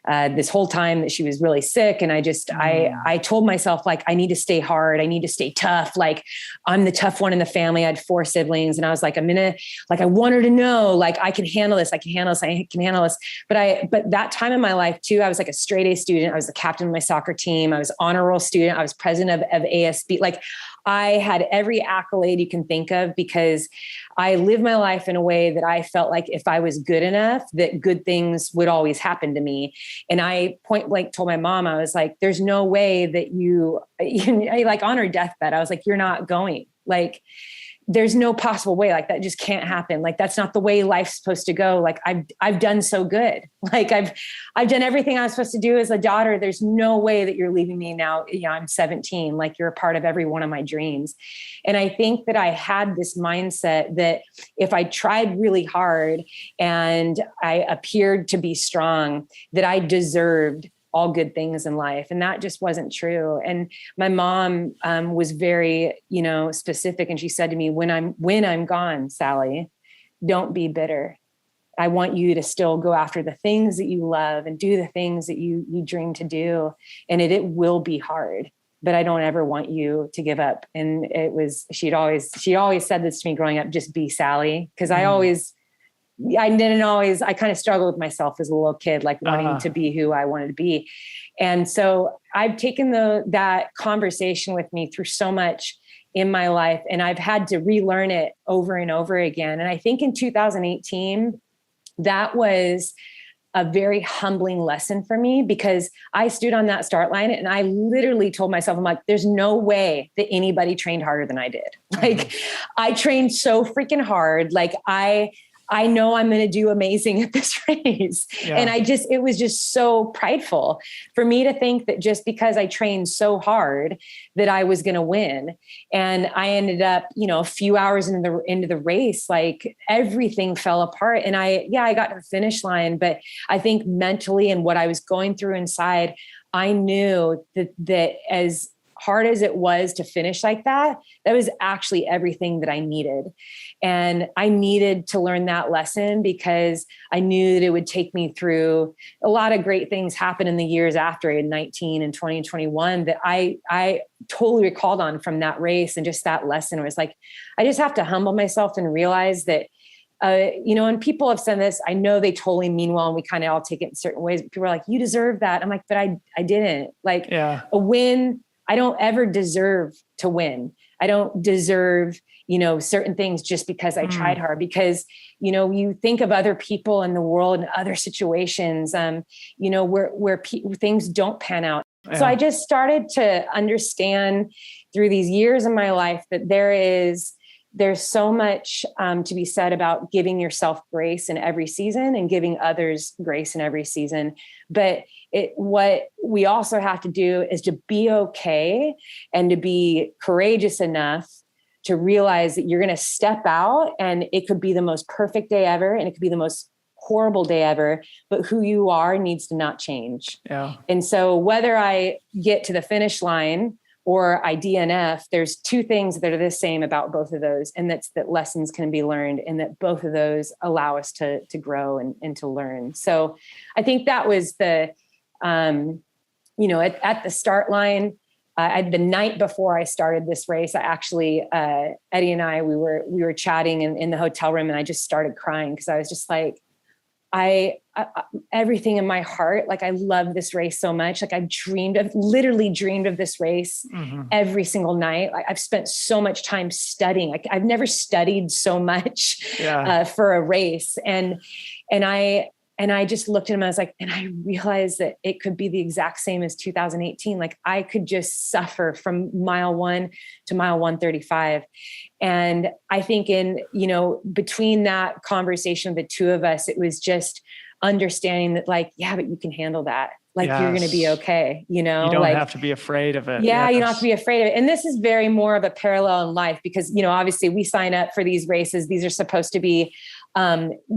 this whole time that she was really sick. And I told myself, like, I need to stay hard. I need to stay tough. Like, I'm the tough one in the family. I had 4 siblings. And I was like, I want her to know, like, I can handle this. I can handle this. I can handle this. But that time in my life too, I was like a straight A student. I was the captain of my soccer team. I was honor roll student. I was president of ASB. Like, I had every accolade you can think of because I lived my life in a way that I felt like if I was good enough, that good things would always happen to me. And I point blank told my mom, I was like, there's no way that you like on her deathbed, I was like, you're not going. Like, there's no possible way. Like, that just can't happen. Like, that's not the way life's supposed to go. Like, I've done so good. Like, I've done everything I was supposed to do as a daughter. There's no way that you're leaving me now. You know, I'm 17, like, you're a part of every one of my dreams. And I think that I had this mindset that if I tried really hard and I appeared to be strong, that I deserved all good things in life. And that just wasn't true. And my mom was very, specific. And she said to me, when I'm gone, Sally, don't be bitter. I want you to still go after the things that you love and do the things that you dream to do. And it will be hard, but I don't ever want you to give up. And she always said this to me growing up, just be Sally. Cause I kind of struggled with myself as a little kid, like wanting to be who I wanted to be. And so I've taken that conversation with me through so much in my life, and I've had to relearn it over and over again. And I think in 2018, that was a very humbling lesson for me because I stood on that start line and I literally told myself, I'm like, there's no way that anybody trained harder than I did. Like, I trained so freaking hard. Like, I know I'm going to do amazing at this race. Yeah. And it was just so prideful for me to think that just because I trained so hard that I was going to win. And I ended up, a few hours into the race, like everything fell apart. And I got to the finish line, but I think mentally and what I was going through inside, I knew that as hard as it was to finish like that was actually everything that I needed. And I needed to learn that lesson because I knew that it would take me through a lot of great things happen in the years after in 19 and 20 and 21 that I totally recalled on from that race. And just that lesson was like, I just have to humble myself and realize that and people have said this, I know they totally mean well, and we kind of all take it in certain ways, but people are like, you deserve that. I'm like, but I didn't. Like, a win, I don't ever deserve to win. I don't deserve, certain things just because I tried hard, because, you think of other people in the world and other situations, where things don't pan out. Yeah. So I just started to understand through these years in my life that there's so much to be said about giving yourself grace in every season and giving others grace in every season. But what we also have to do is to be okay and to be courageous enough to realize that you're going to step out and it could be the most perfect day ever and it could be the most horrible day ever, but who you are needs to not change. Yeah. And so whether I get to the finish line or I DNF, there's two things that are the same about both of those. And that's that lessons can be learned and that both of those allow us to grow and to learn. So I think that was at the start line, the night before I started this race, I actually, Eddie and I, we were chatting in the hotel room and I just started crying because I was just like, I everything in my heart, like I love this race so much. Like I've literally dreamed of this race every single night. Like I've spent so much time studying. Like I've never studied so much for a race. And I just looked at him, I was like, and I realized that it could be the exact same as 2018. Like I could just suffer from mile 1 to mile 135. And I think between that conversation of the two of us, it was just understanding that like, yeah, but you can handle that. Like you're going to be okay. You don't have to be afraid of it. Yeah. You don't have to be afraid of it. And this is very more of a parallel in life because, obviously we sign up for these races. These are supposed to be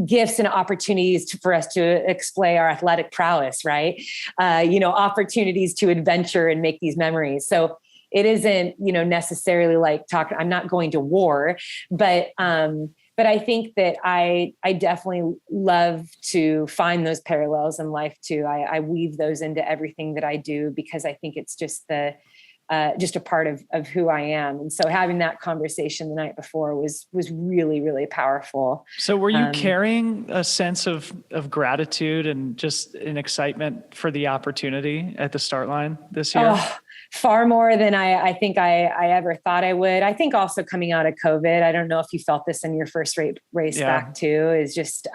gifts and opportunities for us to display our athletic prowess, right? Opportunities to adventure and make these memories. So it isn't, necessarily like I'm not going to war, but but I think that I definitely love to find those parallels in life too. I weave those into everything that I do because I think it's just just a part of who I am. And so having that conversation the night before was really, really powerful. So were you carrying a sense of gratitude and just an excitement for the opportunity at the start line this year? Oh, far more than I think I ever thought I would. I think also coming out of COVID, I don't know if you felt this in your first race back too, is just,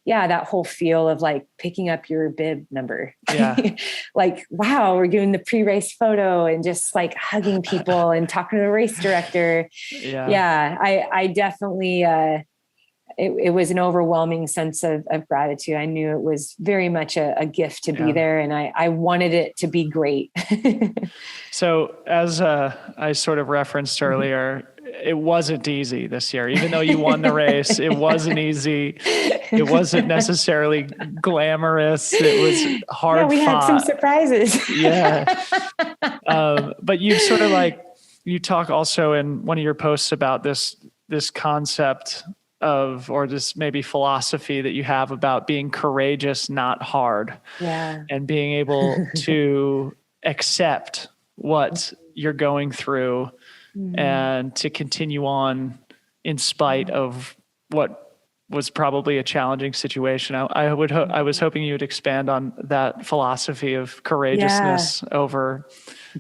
that whole feel of like picking up your bib number. Yeah. Like, wow, we're doing the pre-race photo and just like hugging people and talking to the race director. Yeah. I definitely, it was an overwhelming sense of gratitude. I knew it was very much a gift to be there, and I wanted it to be great. So as I sort of referenced earlier, it wasn't easy this year. Even though you won the race, it wasn't easy. It wasn't necessarily glamorous. It was hard fought. We had some surprises. But you sort of you talk also in one of your posts about this concept of, or just maybe philosophy that you have about being courageous, not hard. Yeah. And being able to accept what you're going through and to continue on in spite of what was probably a challenging situation. I was hoping you would expand on that philosophy of courageousness over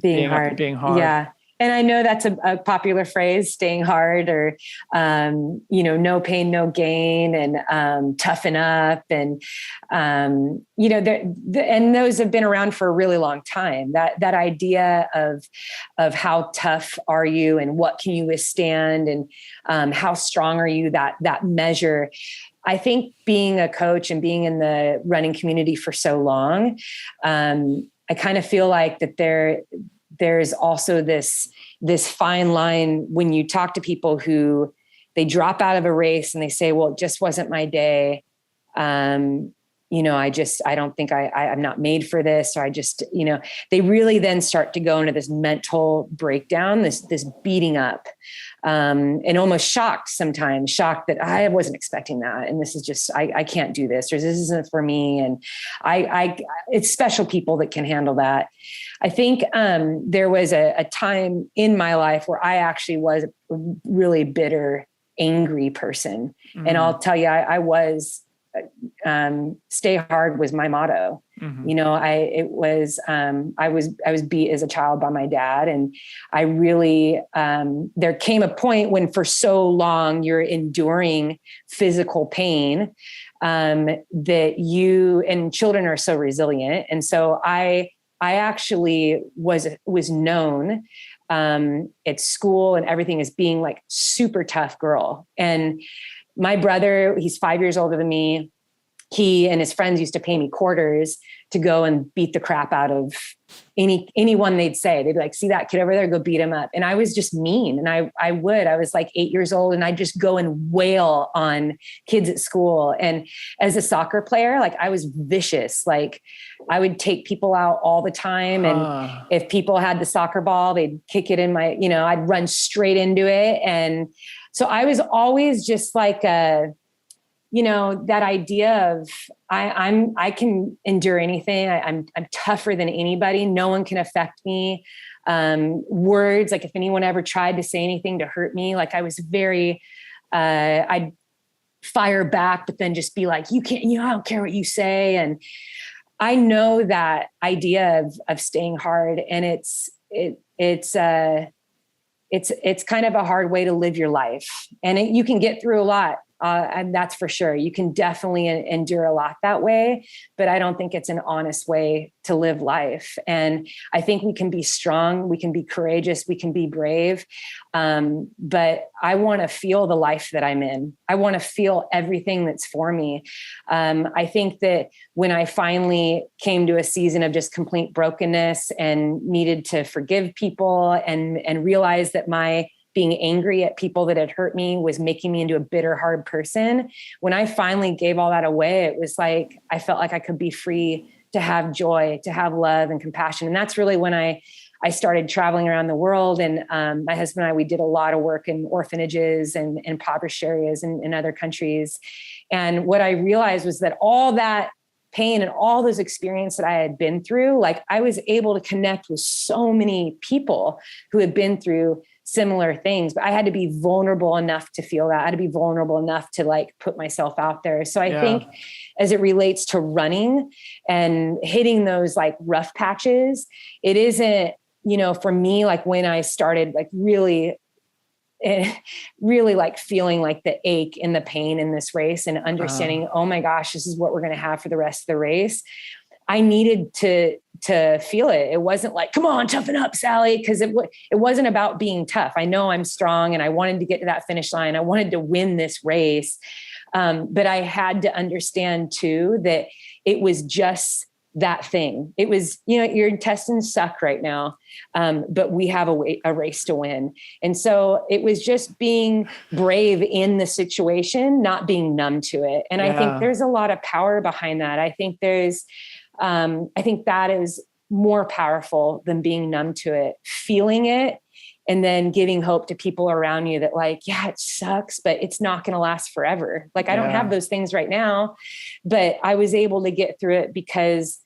being hard. Yeah. And I know that's a popular phrase, staying hard, or, no pain, no gain, and toughen up. And, and those have been around for a really long time. That idea of how tough are you and what can you withstand, and how strong are you, that measure. I think being a coach and being in the running community for so long, I kind of feel like that there's also this fine line when you talk to people who they drop out of a race and they say, well, it just wasn't my day. I don't think I'm not made for this. Or they really then start to go into this mental breakdown, this beating up, and almost shocked that I wasn't expecting that. And this is just, I can't do this, or this isn't for me. And it's special people that can handle that. I think there was a time in my life where I actually was a really bitter, angry person. And I'll tell you, I was, stay hard was my motto. I was beat as a child by my dad. And I really, there came a point when for so long you're enduring physical pain, that and children are so resilient. And so I actually was known at school and everything as being like super tough girl. And my brother, he's 5 years older than me. He and his friends used to pay me quarters to go and beat the crap out of anyone they'd say. They'd be like, see that kid over there, go beat him up. And I was just mean. And I was like 8 years old, and I'd just go and wail on kids at school. And as a soccer player, like I was vicious. Like I would take people out all the time. And if people had the soccer ball, they'd kick it in I'd run straight into it. And so I was always just like that idea of I can endure anything. I'm tougher than anybody. No one can affect me. Words, like if anyone ever tried to say anything to hurt me, like I was very, I'd fire back, but then just be like, you can't, I don't care what you say. And I know that idea of staying hard, and it's kind of a hard way to live your life, and you can get through a lot. And that's for sure. You can definitely endure a lot that way, but I don't think it's an honest way to live life. And I think we can be strong, we can be courageous, we can be brave. But I want to feel the life that I'm in. I want to feel everything that's for me. I think that when I finally came to a season of just complete brokenness and needed to forgive people and realize that my being angry at people that had hurt me was making me into a bitter, hard person. When I finally gave all that away, it was like, I felt like I could be free to have joy, to have love and compassion. And that's really when I I started traveling around the world, and my husband and I, we did a lot of work in orphanages and impoverished areas in other countries. And what I realized was that all that pain and all those experiences that I had been through, like I was able to connect with so many people who had been through similar things, but I had to be vulnerable enough to feel that. I had to be vulnerable enough to like put myself out there. So I think as it relates to running and hitting those like rough patches, it isn't, for me, like when I started like really like feeling like the ache and the pain in this race and understanding, oh my gosh, this is what we're going to have for the rest of the race. I needed to feel it. It wasn't like, come on, toughen up, Sally. Cause it wasn't about being tough. I know I'm strong and I wanted to get to that finish line. I wanted to win this race. But I had to understand too, that it was just that thing. It was, your intestines suck right now. But we have a race to win. And so it was just being brave in the situation, not being numb to it. And I think there's a lot of power behind that. I think that is more powerful than being numb to it, feeling it, and then giving hope to people around you that like, yeah, it sucks, but it's not going to last forever. Like I don't have those things right now, but I was able to get through it because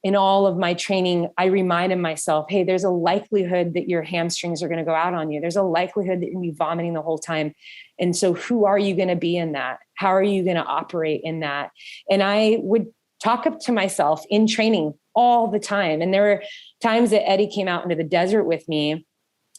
in all of my training, I reminded myself, hey, there's a likelihood that your hamstrings are going to go out on you. There's a likelihood that you're going to be vomiting the whole time. And so who are you going to be in that? How are you going to operate in that? And I would talk up to myself in training all the time. And there were times that Eddie came out into the desert with me,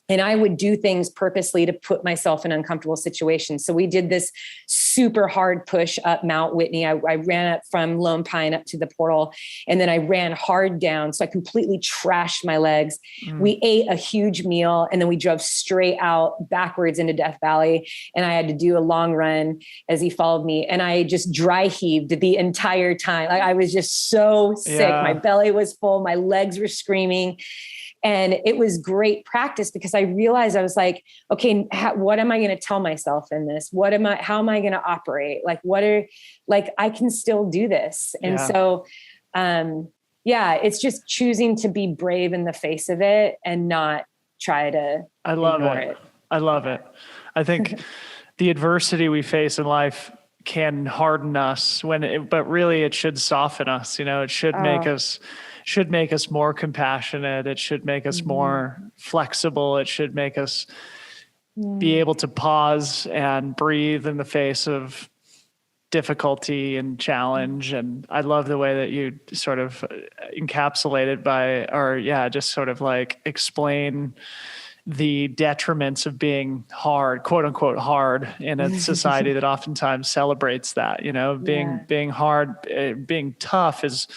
and I would do things purposely to put myself in uncomfortable situations. So we did this super hard push up Mount Whitney. I ran up from Lone Pine up to the portal, and then I ran hard down. So I completely trashed my legs. We ate a huge meal, and then we drove straight out backwards into Death Valley. And I had to do a long run as he followed me. And I just dry heaved the entire time. Like I was just so sick. My belly was full. My legs were screaming. And it was great practice because I realized I was like, okay, what am I going to tell myself in this? How am I going to operate? Like, I can still do this. And so, it's just choosing to be brave in the face of it and not try to ignore it. I love it. I think the adversity we face in life can harden us but really it should soften us. It should make us more compassionate. It should make us more flexible. It should make us be able to pause and breathe in the face of difficulty and challenge. And I love the way that you sort of encapsulated just sort of like explain the detriments of being hard, quote unquote, hard in a society that oftentimes celebrates that, being hard, being tough is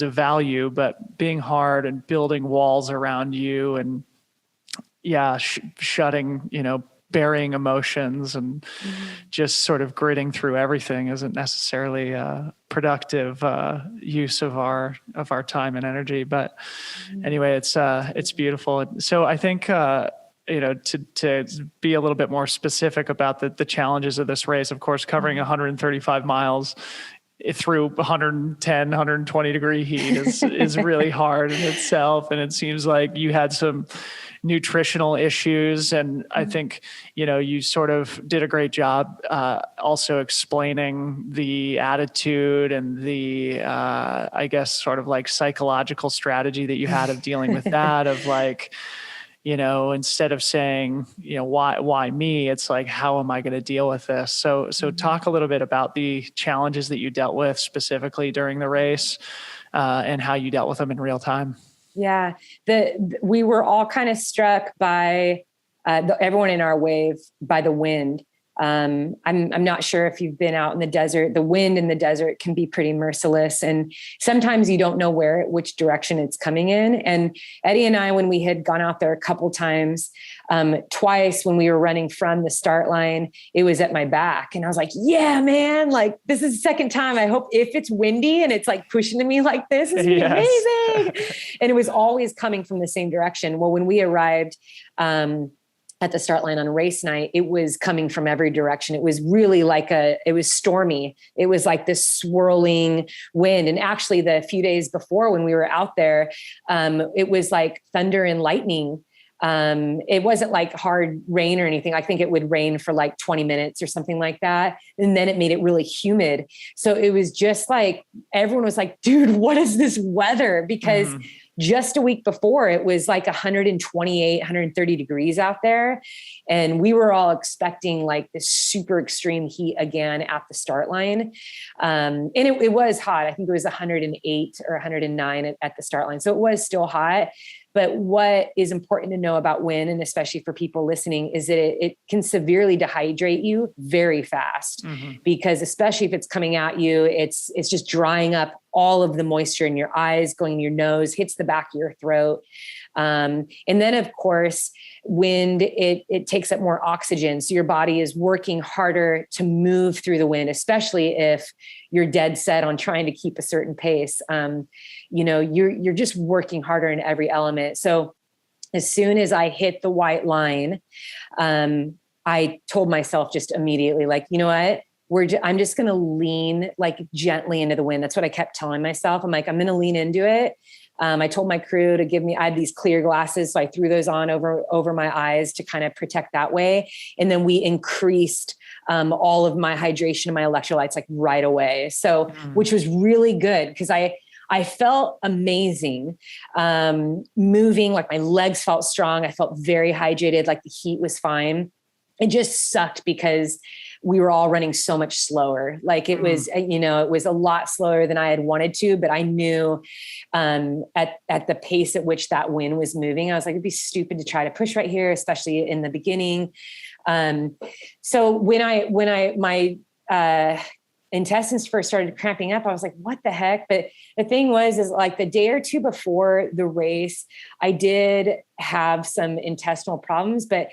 a value, but being hard and building walls around you and shutting, burying emotions and just sort of gritting through everything isn't necessarily a productive use of our time and energy. But anyway, it's beautiful. So I think to be a little bit more specific about the challenges of this race, of course, covering 135 miles through 110, 120 degree heat is really hard in itself. And it seems like you had some nutritional issues. And I think, you sort of did a great job also explaining the attitude and the, I guess, sort of like psychological strategy that you had of dealing with that, of like, instead of saying, why me, it's like, how am I going to deal with this? So talk a little bit about the challenges that you dealt with specifically during the race and how you dealt with them in real time. Yeah. We were all kind of struck by everyone in our wave by the wind. I'm not sure if you've been out in the desert. The wind in the desert can be pretty merciless. And sometimes you don't know which direction it's coming in. And Eddie and I, when we had gone out there a couple times, twice when we were running from the start line, it was at my back. And I was like, yeah, man, like this is the second time. I hope if it's windy and it's like pushing to me like this, it's amazing. And it was always coming from the same direction. Well, when we arrived, at the start line on race night, it was coming from every direction. It was really it was stormy. It was like this swirling wind. And actually the few days before when we were out there, it was like thunder and lightning. It wasn't like hard rain or anything. I think it would rain for like 20 minutes or something like that. And then it made it really humid. So it was just like, everyone was like, dude, what is this weather? Because just a week before it was like 128, 130 degrees out there. And we were all expecting like this super extreme heat again at the start line. And it was hot. I think it was 108 or 109 at the start line. So it was still hot. But what is important to know about wind, and especially for people listening, is that it can severely dehydrate you very fast, because especially if it's coming at you, it's just drying up all of the moisture in your eyes, going in your nose, hits the back of your throat. And then of course, wind, it takes up more oxygen. So your body is working harder to move through the wind, especially if you're dead set on trying to keep a certain pace. You're just working harder in every element. So as soon as I hit the white line, I told myself just immediately, like, you know what? I'm just going to lean like gently into the wind. That's what I kept telling myself. I'm like, I'm going to lean into it. I told my crew to I had these clear glasses. So I threw those on over my eyes to kind of protect that way. And then we increased all of my hydration and my electrolytes like right away. So, which was really good because I felt amazing, moving, like my legs felt strong. I felt very hydrated, like the heat was fine. It just sucked because we were all running so much slower. Like it was, it was a lot slower than I had wanted to, but I knew at the pace at which that wind was moving, I was like, it'd be stupid to try to push right here, especially in the beginning. So when my intestines first started cramping up, I was like, what the heck? But the thing is like the day or two before the race, I did have some intestinal problems, but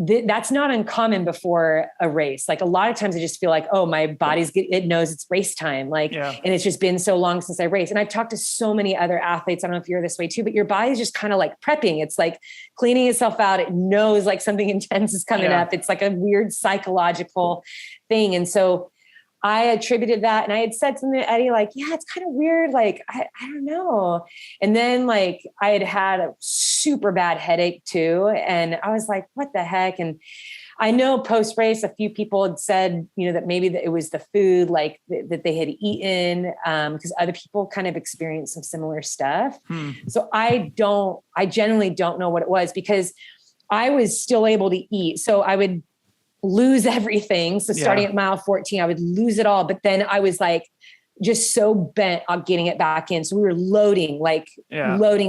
that's not uncommon before a race. Like a lot of times I just feel like, oh, my body's it knows it's race time. Like, and it's just been so long since I raced. And I've talked to so many other athletes. I don't know if you're this way too, but your body's just kind of like prepping. It's like cleaning itself out. It knows like something intense is coming up. It's like a weird psychological thing. And so I attributed that, and I had said something to Eddie, like, yeah, it's kind of weird. Like, I don't know. And then like I had a super bad headache too. And I was like, what the heck? And I know post race, a few people had said, that maybe that it was the food, like that they had eaten, because other people kind of experienced some similar stuff. So I generally don't know what it was, because I was still able to eat. So I would lose everything. So starting at mile 14, I would lose it all. But then I was like, just so bent on getting it back in. So we were loading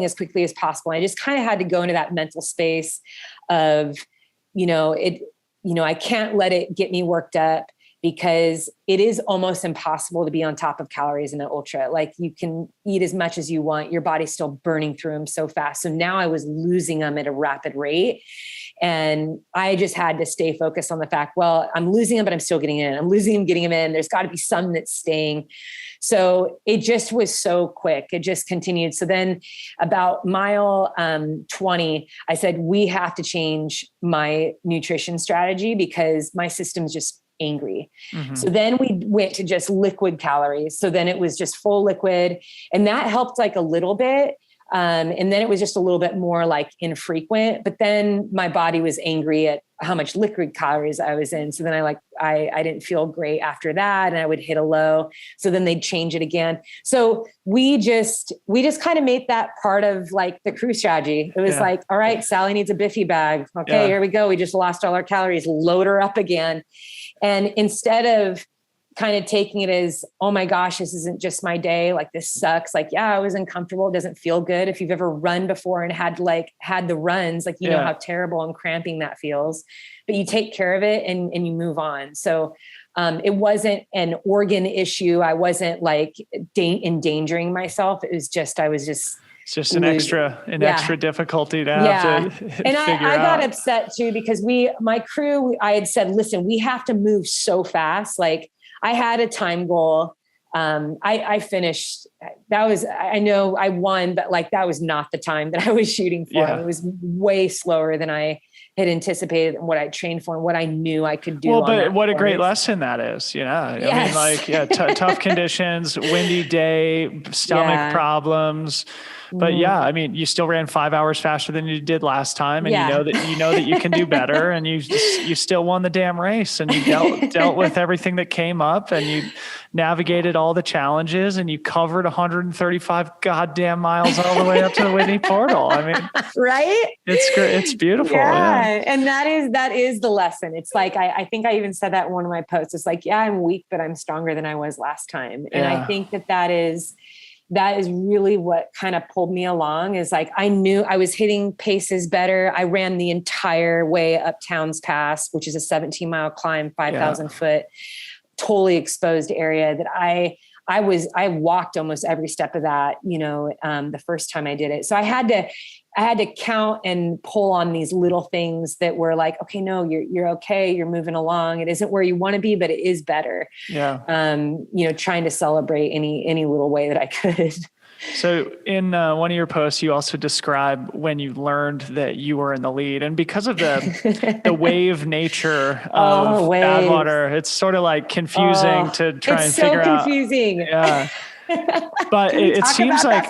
as quickly as possible. I just kind of had to go into that mental space of, I can't let it get me worked up, because it is almost impossible to be on top of calories in an ultra. Like you can eat as much as you want, your body's still burning through them so fast. So now I was losing them at a rapid rate. And I just had to stay focused on the fact, well, I'm losing them, but I'm still getting in. I'm losing them, getting them in. There's got to be some that's staying. So it just was so quick. It just continued. So then about mile 20, I said, we have to change my nutrition strategy because my system's just angry. So then we went to just liquid calories. So then it was just full liquid, and that helped like a little bit. And then it was just a little bit more like infrequent, but then my body was angry at how much liquid calories I was in. So then I didn't feel great after that, and I would hit a low. So then they'd change it again. So we just kind of made that part of like the crew strategy. It was like, all right, Sally needs a Biffy bag. Okay, here we go. We just lost all our calories, load her up again. And instead of kind of taking it as, oh my gosh, this isn't just my day, like this sucks. Like, yeah, I was uncomfortable. It doesn't feel good. If you've ever run before and had the runs, like, you know how terrible and cramping that feels, but you take care of it and you move on. So it wasn't an organ issue. I wasn't like endangering myself. It was just, it's just an extra difficulty to have to figure out. And I got upset too, because my crew, I had said, listen, we have to move so fast. Like I had a time goal. I finished, I know I won, but like, that was not the time that I was shooting for. It was way slower than I had anticipated and what I trained for and what I knew I could do. Well, but what a great lesson that is. Yes. I mean, tough conditions, windy day, stomach problems. But yeah, I mean, you still ran 5 hours faster than you did last time. And you know that you can do better, and you still won the damn race, and you dealt with everything that came up, and you navigated all the challenges, and you covered 135 goddamn miles all the way up to the Whitney portal. I mean, right. It's great. It's beautiful. Yeah. And that is the lesson. It's like, I think I even said that in one of my posts. It's like, yeah, I'm weak, but I'm stronger than I was last time. And I think that is really what kind of pulled me along, is like, I knew I was hitting paces better. I ran the entire way up Towns Pass, which is a 17-mile climb, 5,000 foot, totally exposed area that I walked almost every step of that, the first time I did it. So I had to count and pull on these little things that were like, okay, no, you're okay. You're moving along. It isn't where you want to be, but it is better. Yeah. Trying to celebrate any little way that I could. So in one of your posts, you also describe when you learned that you were in the lead, and because of the wave nature of Badwater, it's sort of like confusing to try and figure out. It's so confusing. Yeah. But it seems like,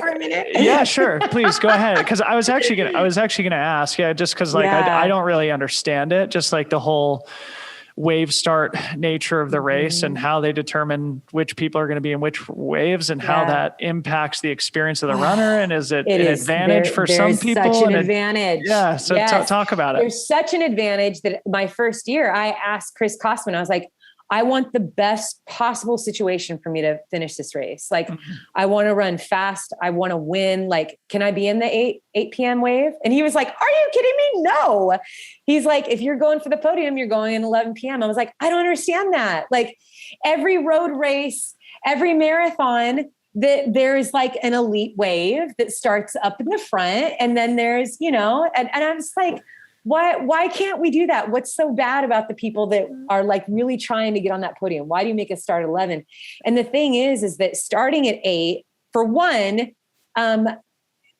yeah, sure. Please go ahead. Cause I was actually going to ask, just cause I don't really understand it. Just like the whole wave start nature of the race and how they determine which people are going to be in which waves and how that impacts the experience of the runner. And is it an advantage for some people? There's such an advantage. Yeah. So talk about it. There's such an advantage that my first year I asked Chris Kosman, I was like, I want the best possible situation for me to finish this race. Like, I want to run fast. I want to win. Like, can I be in the 8 p.m. wave? And he was like, are you kidding me? No. He's like, if you're going for the podium, you're going in 11 p.m. I was like, I don't understand that. Like, every road race, every marathon, there is like an elite wave that starts up in the front. And then there's, and I'm just like, why can't we do that? What's so bad about the people that are like really trying to get on that podium? Why do you make us start at 11? And the thing is that starting at 8, for one,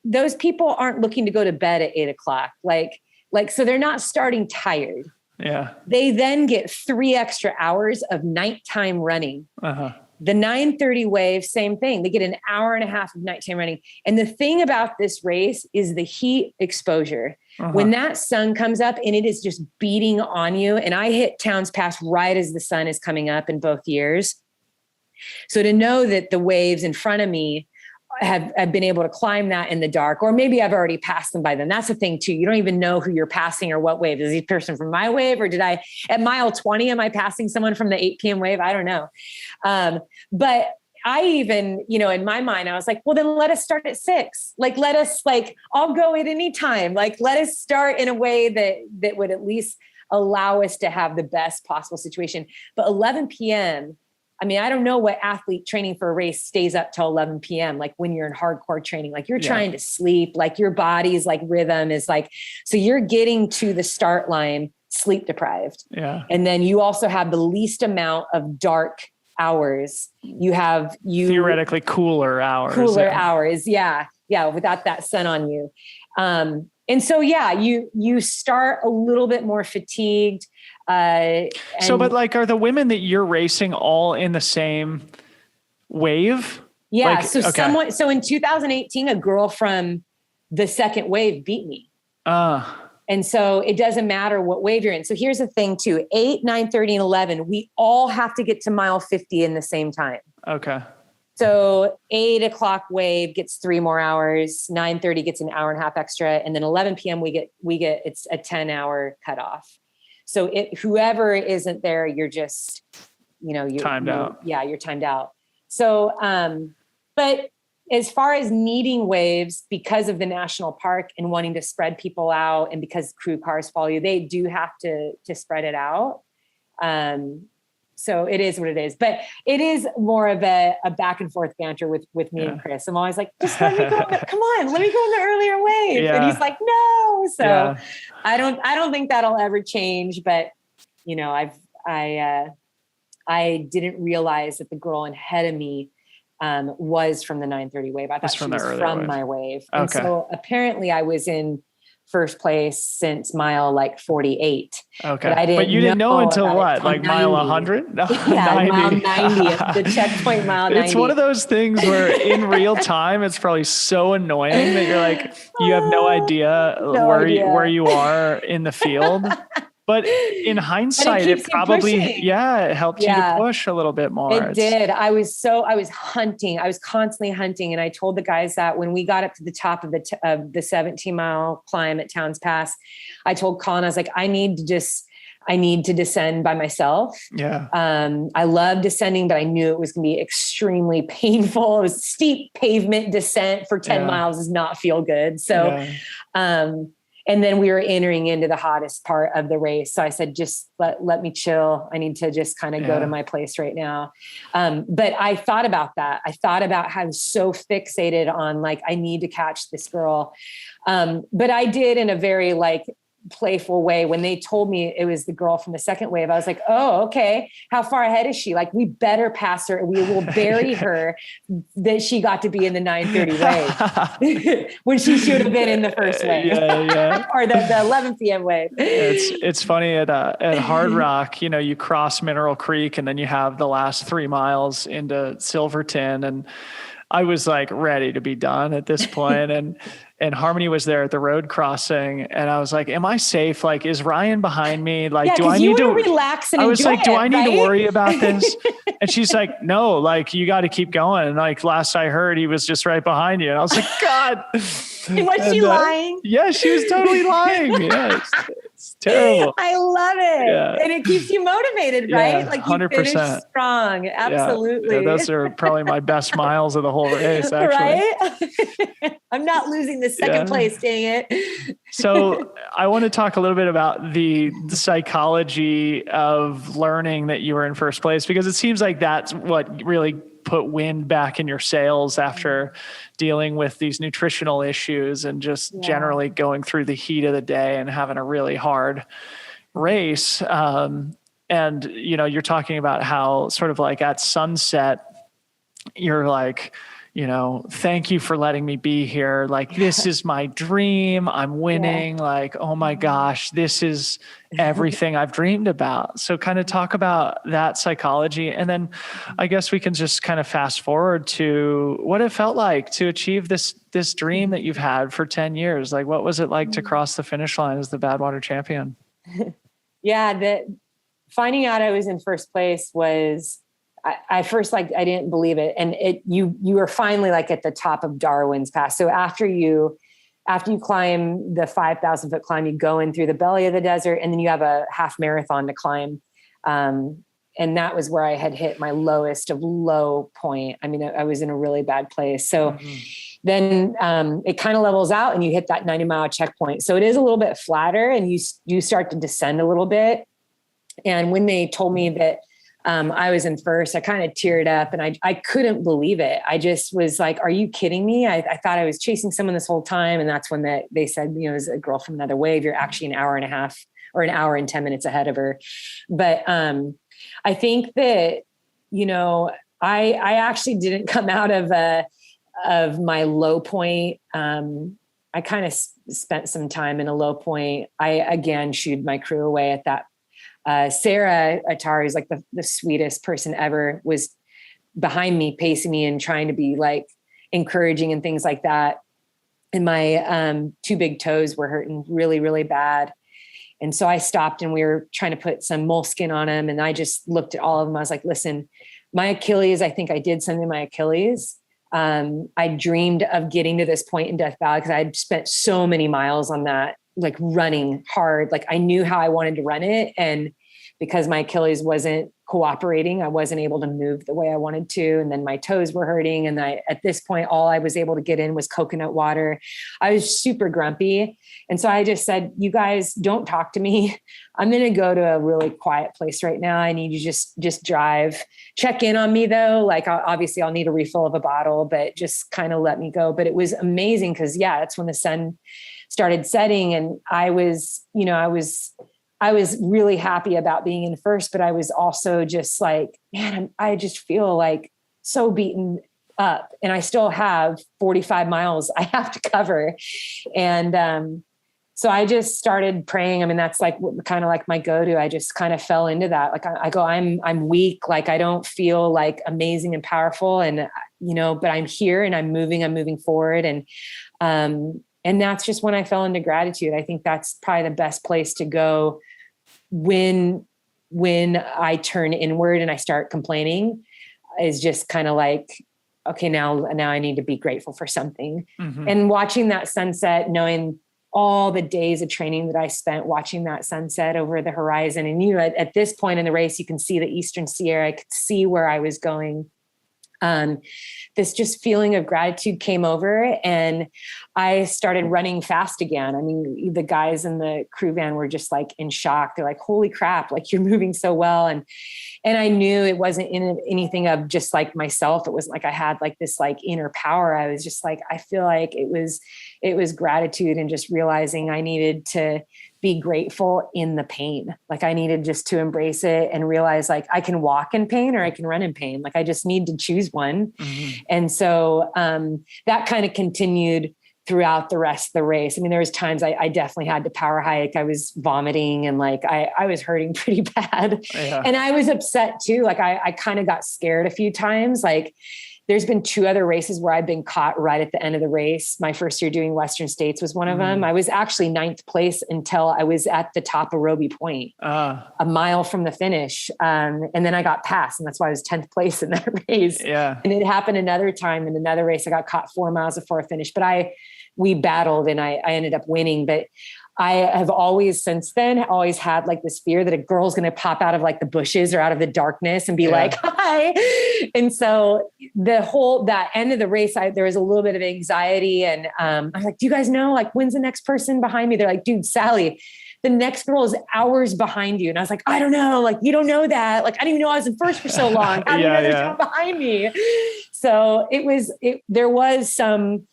those people aren't looking to go to bed at 8 o'clock. So they're not starting tired. Yeah. They then get 3 extra hours of nighttime running. The 9:30 wave, same thing. They get an hour and a half of nighttime running. And the thing about this race is the heat exposure. When that sun comes up and it is just beating on you, and I hit Towns Pass right as the sun is coming up in both years. So to know that the waves in front of me have been able to climb that in the dark, or maybe I've already passed them by then. That's the thing too. You don't even know who you're passing or what wave. Is this person from my wave, or did I at mile 20, am I passing someone from the 8 p.m. wave? I don't know. But I even, in my mind, I was like, well, then let us start at 6. I'll go at any time. Let us start in a way that would at least allow us to have the best possible situation. But 11 p.m., I mean, I don't know what athlete training for a race stays up till 11 p.m. Like when you're in hardcore training, like you're trying to sleep, like your body's like rhythm is like, so you're getting to the start line sleep deprived. Yeah. And then you also have the least amount of dark hours. You have theoretically cooler hours. Hours. Yeah. Yeah. Without that sun on you. And so, you start a little bit more fatigued. But are the women that you're racing all in the same wave? Yeah. So in 2018, a girl from the second wave beat me. And so it doesn't matter what wave you're in. So here's the thing too, 8, 9, 30, and 11, we all have to get to mile 50 in the same time. Okay. So 8 o'clock wave gets 3 more hours, 9:30 gets an hour and a half extra. And then 11 PM, we get, it's a 10-hour cutoff. So whoever isn't there, you're just, you're timed out. Yeah, you're timed out. So, but as far as needing waves, because of the national park and wanting to spread people out, and because crew cars follow you, they do have to spread it out. So it is what it is, but it is more of a back and forth banter with me and Chris. I'm always like, just let me go. Come on, let me go in the earlier wave. Yeah. And he's like, no. So I don't think that'll ever change, but I didn't realize that the girl ahead of me was from the 9:30 wave. I thought she was from my wave. And so apparently I was in first place since mile like 48. Okay. But you didn't know until what? Like 90. mile 100? No, yeah, 90. mile 90, the checkpoint mile 90. It's one of those things where in real time, it's probably so annoying that you're like, you have no idea where you are in the field. But in hindsight, it probably, it helped you to push a little bit more. It did. I was hunting. I was constantly hunting. And I told the guys that when we got up to the top of the 17-mile climb at Towns Pass, I told Colin, I was like, I need to descend by myself. Yeah. I love descending, but I knew it was going to be extremely painful. It was steep pavement descent for 10 miles does not feel good. So, and then we were entering into the hottest part of the race. So I said, just let me chill. I need to just kind of go to my place right now. But I thought about that. I thought about how I was so fixated on like, I need to catch this girl. But I did in a very like playful way. When they told me it was the girl from the second wave, I was like, oh, okay. How far ahead is she? Like, we better pass her. We will bury her that she got to be in the 9:30 wave when she should have been in the first wave. Or the 11 p.m. wave. It's funny at Hard Rock, you cross Mineral Creek and then you have the last 3 miles into Silverton. And I was like ready to be done at this point. And Harmony was there at the road crossing. And I was like, am I safe? Like, is Ryan behind me? Like, do I need to relax and I was like, do I need to worry about this? And she's like, no, like you got to keep going. And like last I heard, he was just right behind you. And I was like, God. And was she lying? Yeah, she was totally lying. Yes. It's terrible. I love it. Yeah. And it keeps you motivated, right? Like you 100%. Finish strong. Absolutely. Yeah, those are probably my best miles of the whole race, actually. Right? I'm not losing the second place, dang it. So I want to talk a little bit about the psychology of learning that you were in first place, because it seems like that's what really put wind back in your sails after dealing with these nutritional issues and just generally going through the heat of the day and having a really hard race. And, you're talking about how sort of like at sunset, you're like, thank you for letting me be here. Like, this is my dream. I'm winning. Like, oh my gosh, this is everything I've dreamed about. So kind of talk about that psychology. And then I guess we can just kind of fast forward to what it felt like to achieve this dream that you've had for 10 years. Like, what was it like to cross the finish line as the Badwater champion? Finding out I was in first place was, I first, I didn't believe it. And you were finally like at the top of Darwin's Pass. So after you climb the 5,000 foot climb, you go in through the belly of the desert, and then you have a half marathon to climb. And that was where I had hit my lowest of low point. I mean, I was in a really bad place. So then it kind of levels out and you hit that 90-mile checkpoint. So it is a little bit flatter and you start to descend a little bit. And when they told me that I was in first, I kind of teared up and I couldn't believe it. I just was like, are you kidding me? I thought I was chasing someone this whole time. And that's when they said, as a girl from another wave, you're actually an hour and a half or an hour and 10 minutes ahead of her. But I think that, I actually didn't come out of my low point. I kind of spent some time in a low point. I, again, shooed my crew away at that. Sarah Atari is like the sweetest person ever, was behind me, pacing me and trying to be like encouraging and things like that. And my 2 big toes were hurting really, really bad. And so I stopped and we were trying to put some moleskin on them. And I just looked at all of them. I was like, listen, my Achilles, I think I did something to my Achilles. I dreamed of getting to this point in Death Valley because I had spent so many miles on that, like running hard. Like I knew how I wanted to run it. And because my Achilles wasn't cooperating, I wasn't able to move the way I wanted to. And then my toes were hurting. And at this point, all I was able to get in was coconut water. I was super grumpy. And so I just said, you guys don't talk to me. I'm going to go to a really quiet place right now. I need you just drive, check in on me though. Like obviously I'll need a refill of a bottle, but just kind of let me go. But it was amazing because that's when the sun started setting. And I was really happy about being in first, but I was also just like, man, I just feel like so beaten up and I still have 45 miles I have to cover. And So I just started praying. I mean, that's like kind of like my go-to. I just kind of fell into that. Like I go, I'm weak. Like I don't feel like amazing and powerful, and but I'm here and I'm moving forward. And that's just when I fell into gratitude. I think that's probably the best place to go when I turn inward and I start complaining, is just kind of like, okay, now I need to be grateful for something. And watching that sunset, knowing all the days of training that I spent watching that sunset over the horizon. And, at this point in the race, you can see the Eastern Sierra. I could see where I was going. This just feeling of gratitude came over, and I started running fast again. I mean, the guys in the crew van were just like in shock. They're like, holy crap, like you're moving so well. And I knew it wasn't in anything of just like myself. It was like, I had like this like inner power. I was just like, I feel like it was gratitude and just realizing I needed to be grateful in the pain. Like I needed just to embrace it and realize like I can walk in pain or I can run in pain. Like I just need to choose one. And so that kind of continued throughout the rest of the race. I mean, there was times I definitely had to power hike. I was vomiting and like I was hurting pretty bad. Yeah. And I was upset too. Like I kind of got scared a few times. Like there's been 2 other races where I've been caught right at the end of the race. My first year doing Western States was one of them. I was actually 9th place until I was at the top of Roby Point, a mile from the finish. And then I got passed, and that's why I was 10th place in that race. Yeah. And it happened another time in another race. I got caught 4 miles before I finished, but we battled and I ended up winning. But I have always since then had like this fear that a girl's going to pop out of like the bushes or out of the darkness and be like, hi. And so that end of the race, there was a little bit of anxiety, and I'm like, do you guys know, like, when's the next person behind me? They're like, dude, Sally, the next girl is hours behind you. And I was like, I don't know. Like, you don't know that. Like, I didn't even know I was in first for so long. How do you know there's someone behind me? So there was some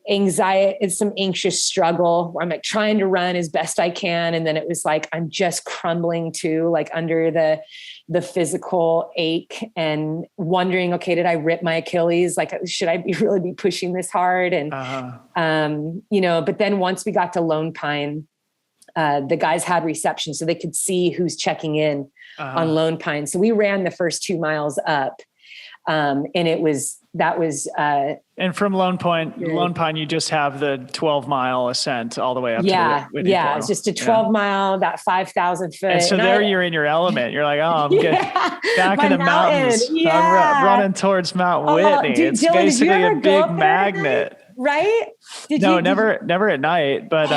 anxiety, it's some anxious struggle where I'm like trying to run as best I can. And then it was like, I'm just crumbling too, like under the physical ache and wondering, okay, did I rip my Achilles? Like, should I really be pushing this hard? And, but then once we got to Lone Pine, the guys had reception so they could see who's checking in on Lone Pine. So we ran the first 2 miles up. And and from Lone Pine, you just have the 12-mile ascent all the way up. It's just a 12-mile, that 5,000 foot. And so you're in your element. You're like, oh, I'm getting back in the mountains. I'm running towards Mount Whitney. It's Dylan, basically a big magnet. Right? Never at night, but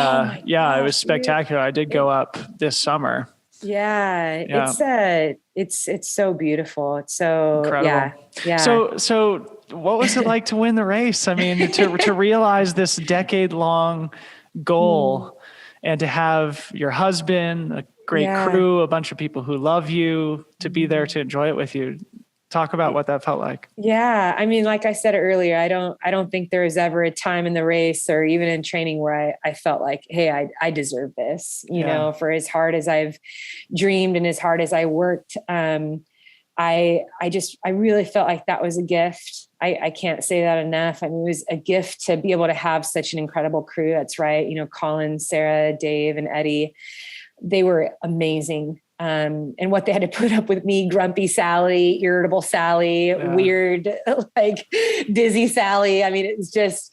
it was spectacular. I did go up this summer. Yeah. It's so beautiful. It's so incredible. Yeah. So what was it like to win the race? I mean, to realize this decade-long goal and to have your husband, a great crew, a bunch of people who love you, to be there to enjoy it with you. Talk about what that felt like. Yeah. I mean, like I said earlier, I don't think there was ever a time in the race or even in training where I felt like, hey, I deserve this, you know, for as hard as I've dreamed and as hard as I worked. I really felt like that was a gift. I can't say that enough. I mean, it was a gift to be able to have such an incredible crew. That's right. You know, Colin, Sarah, Dave, and Eddie, they were amazing. And what they had to put up with me, grumpy Sally, irritable Sally, weird, like dizzy Sally. I mean, it's just,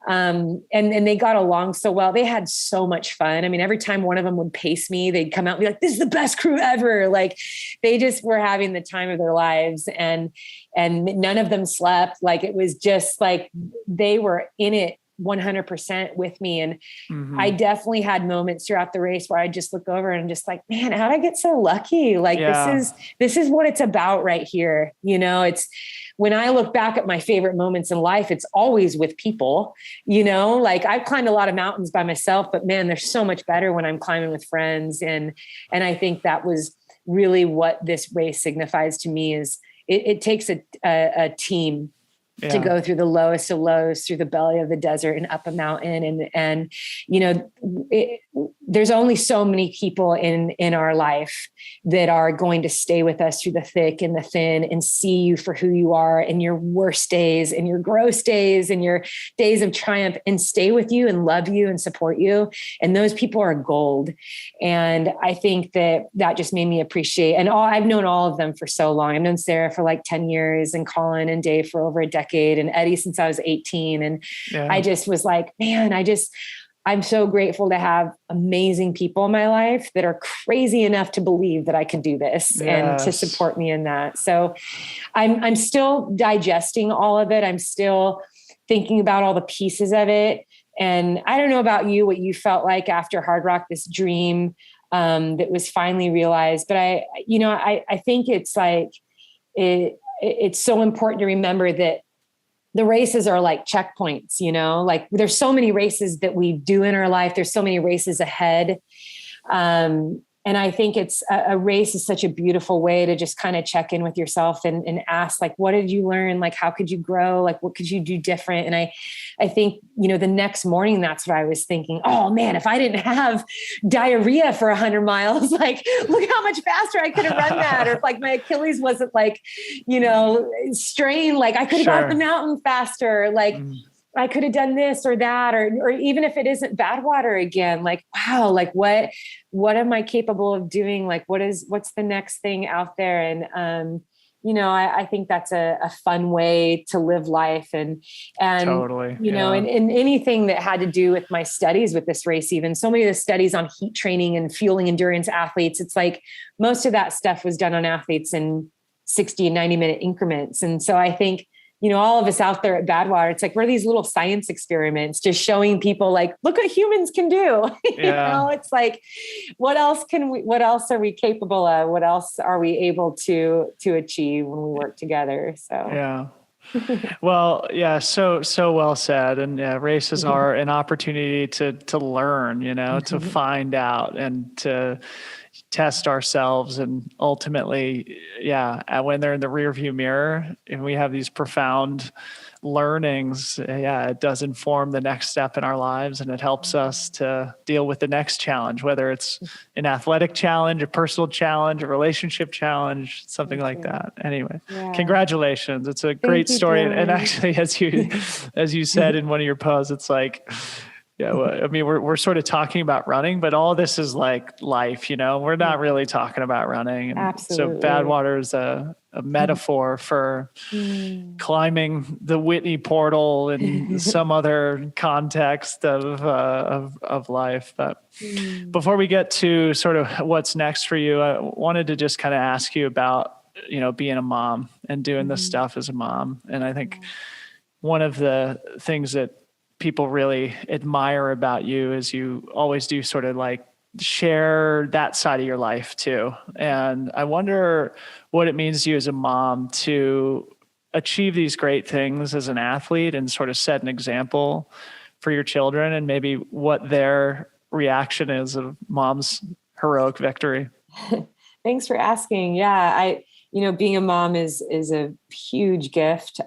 and they got along so well. They had so much fun. I mean, every time one of them would pace me, they'd come out and be like, this is the best crew ever. Like they just were having the time of their lives, and none of them slept. Like, it was just like, they were in it 100% with me. And I definitely had moments throughout the race where I just look over and just like, man, how'd I get so lucky? Like, this is what it's about right here. You know, it's when I look back at my favorite moments in life, it's always with people, you know, like I've climbed a lot of mountains by myself, but man, they're so much better when I'm climbing with friends. And I think that was really what this race signifies to me, is it takes a team to go through the lowest of lows, through the belly of the desert and up a mountain. And, you know, there's only so many people in our life that are going to stay with us through the thick and the thin and see you for who you are in your worst days and your gross days and your days of triumph, and stay with you and love you and support you. And those people are gold. And I think that just made me appreciate, and I've known all of them for so long. I've known Sarah for like 10 years and Colin and Dave for over a decade and Eddie since I was 18. And I just was like, man, I'm so grateful to have amazing people in my life that are crazy enough to believe that I can do this and to support me in that. So I'm still digesting all of it. I'm still thinking about all the pieces of it. And I don't know about you, what you felt like after Hard Rock, this dream that was finally realized. But I think it's like, it's so important to remember that the races are like checkpoints, like there's so many races that we do in our life. There's so many races ahead. And I think it's a race is such a beautiful way to just kind of check in with yourself and ask, like, what did you learn? Like, how could you grow? Like, what could you do different? And I think, the next morning, that's what I was thinking. Oh man, if I didn't have diarrhea for 100 miles, like, look how much faster I could have run that. Or if like my Achilles wasn't like, strained, like I could have got the mountain faster. Like, I could have done this or that, or even if it isn't Badwater again, like, wow, like what am I capable of doing? Like, what's the next thing out there? And, I think that's a fun way to live life and totally, and anything that had to do with my studies with this race, even so many of the studies on heat training and fueling endurance athletes, it's like most of that stuff was done on athletes in 60 and 90 minute increments. And so I think, all of us out there at Badwater, it's like, we're these little science experiments, just showing people like, look what humans can do. It's like, what else are we capable of? What else are we able to achieve when we work together? So, yeah. Well, yeah, so well said. And races are an opportunity to learn, to find out and to test ourselves. And ultimately, when they're in the rearview mirror and we have these profound learnings, it does inform the next step in our lives, and it helps us to deal with the next challenge, whether it's an athletic challenge, a personal challenge, a relationship challenge, something like that. Anyway, congratulations. It's a great story. And actually, as you said in one of your posts, it's like, we're sort of talking about running, but all this is like life, we're not really talking about running. And absolutely. So Badwater is a metaphor for climbing the Whitney portal in some other context of life. But before we get to sort of what's next for you, I wanted to just kind of ask you about, being a mom and doing this stuff as a mom. And I think one of the things that people really admire about you is you always do sort of like share that side of your life too. And I wonder what it means to you as a mom to achieve these great things as an athlete and sort of set an example for your children, and maybe what their reaction is of mom's heroic victory. Thanks for asking. Yeah. Being a mom is a huge gift.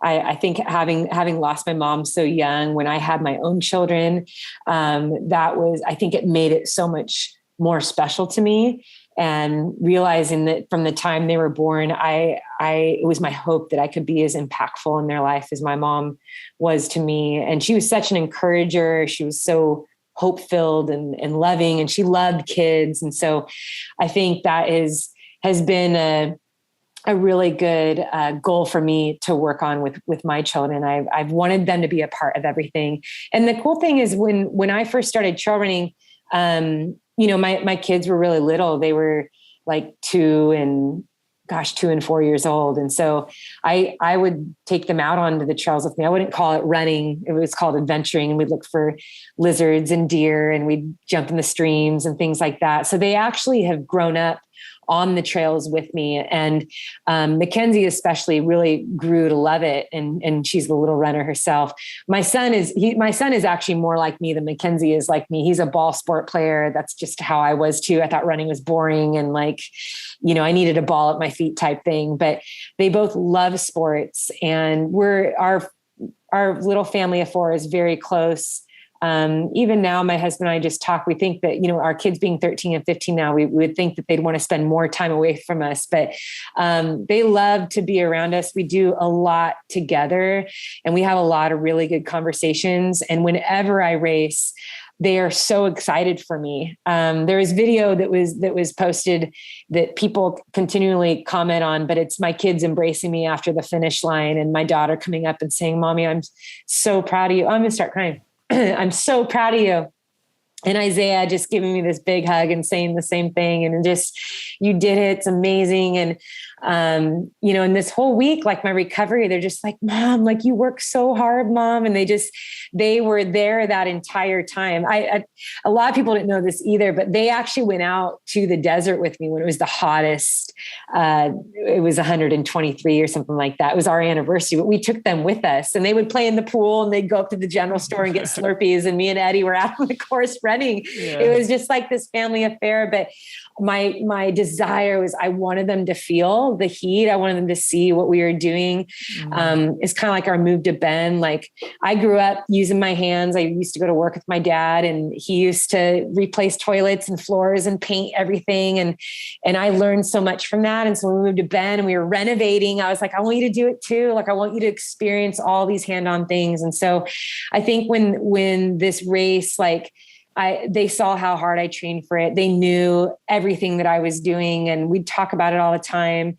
I think having lost my mom so young when I had my own children, I think it made it so much more special to me. And realizing that from the time they were born, it was my hope that I could be as impactful in their life as my mom was to me. And she was such an encourager. She was so hope-filled and loving, and she loved kids. And so I think that has been a really good goal for me to work on with my children. I've wanted them to be a part of everything. And the cool thing is when I first started trail running, my kids were really little. They were like 2 and 4 years old. And so I would take them out onto the trails with me. I wouldn't call it running. It was called adventuring. And we'd look for lizards and deer, and we'd jump in the streams and things like that. So they actually have grown up on the trails with me. And Mackenzie especially really grew to love it. And she's the little runner herself. My son is actually more like me than Mackenzie is like me. He's a ball sport player. That's just how I was too. I thought running was boring and like, I needed a ball at my feet type thing, but they both love sports, and our little family of 4 is very close. Even now, my husband and I just talk, we think that, our kids being 13 and 15 now, we would think that they'd want to spend more time away from us, but they love to be around us. We do a lot together and we have a lot of really good conversations. And whenever I race, they are so excited for me. There is video that was posted that people continually comment on, but it's my kids embracing me after the finish line and my daughter coming up and saying, "Mommy, I'm so proud of you." I'm going to start crying. "I'm so proud of you." And Isaiah just giving me this big hug and saying the same thing. And just, "You did it. It's amazing." And, in this whole week, like my recovery, they're just like, "Mom, like you work so hard, Mom." And they were there that entire time. A lot of people didn't know this either, but they actually went out to the desert with me when it was the hottest. It was 123 or something like that. It was our anniversary, but we took them with us and they would play in the pool and they'd go up to the general store and get Slurpees. And me and Eddie were out on the course running. Yeah. It was just like this family affair. But my desire was, I wanted them to feel the heat. I wanted them to see what we were doing. It's kind of like our move to Bend. Like I grew up using my hands. I used to go to work with my dad and he used to replace toilets and floors and paint everything. And I learned so much from that. And so when we moved to Bend and we were renovating, I was like, I want you to do it too. Like, I want you to experience all these hand-on things. And so I think when this race, like, they saw how hard I trained for it. They knew everything that I was doing and we'd talk about it all the time.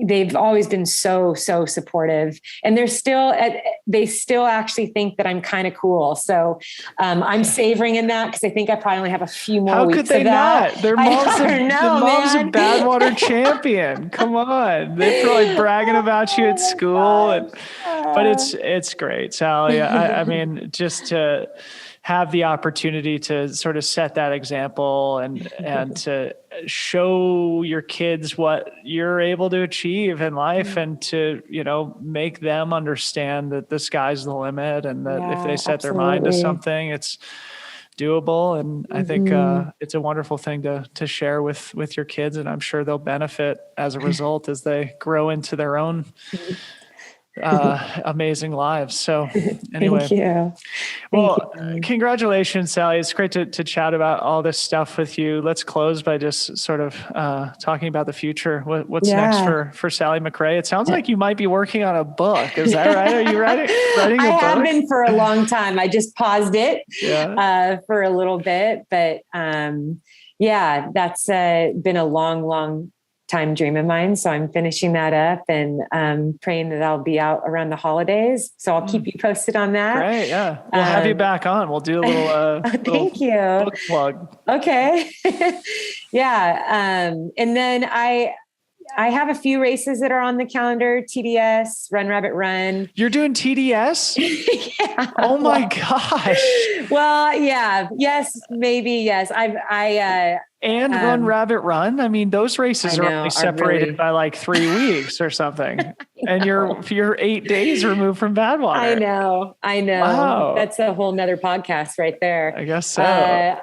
They've always been so supportive and they still actually think that I'm kind of cool. So, I'm savoring in that because I think I probably only have a few more weeks of that. How could they not? Their mom's a Badwater champion. Come on. They're probably bragging about you at school. But it's great, Sally. I mean, just to have the opportunity to sort of set that example and to show your kids what you're able to achieve in life and to, make them understand that the sky's the limit and that if they set their mind to something, it's doable. And I think it's a wonderful thing to share with your kids. And I'm sure they'll benefit as a result as they grow into their own amazing lives. So anyway, Thank you. Well, congratulations, Sally. It's great to chat about all this stuff with you. Let's close by just sort of talking about the future. What's next for Sally McRae? It sounds like you might be working on a book. Is that right? Are you writing a book? I have been for a long time. I just paused it for a little bit, but that's been a long time dream of mine. So I'm finishing that up and praying that I'll be out around the holidays. So I'll keep you posted on that. Great. Yeah. We'll have you back on. We'll do a little, thank you. Book plug. Okay. And then I have a few races that are on the calendar. TDS, Run Rabbit Run. You're doing TDS? Yeah. Oh my gosh. Well, yeah. Yes, maybe. Yes. And Run Rabbit Run. I mean, those races are only separated by like 3 weeks or something. And you're 8 days removed from Badwater. I know. Wow. That's a whole nother podcast right there. I guess so.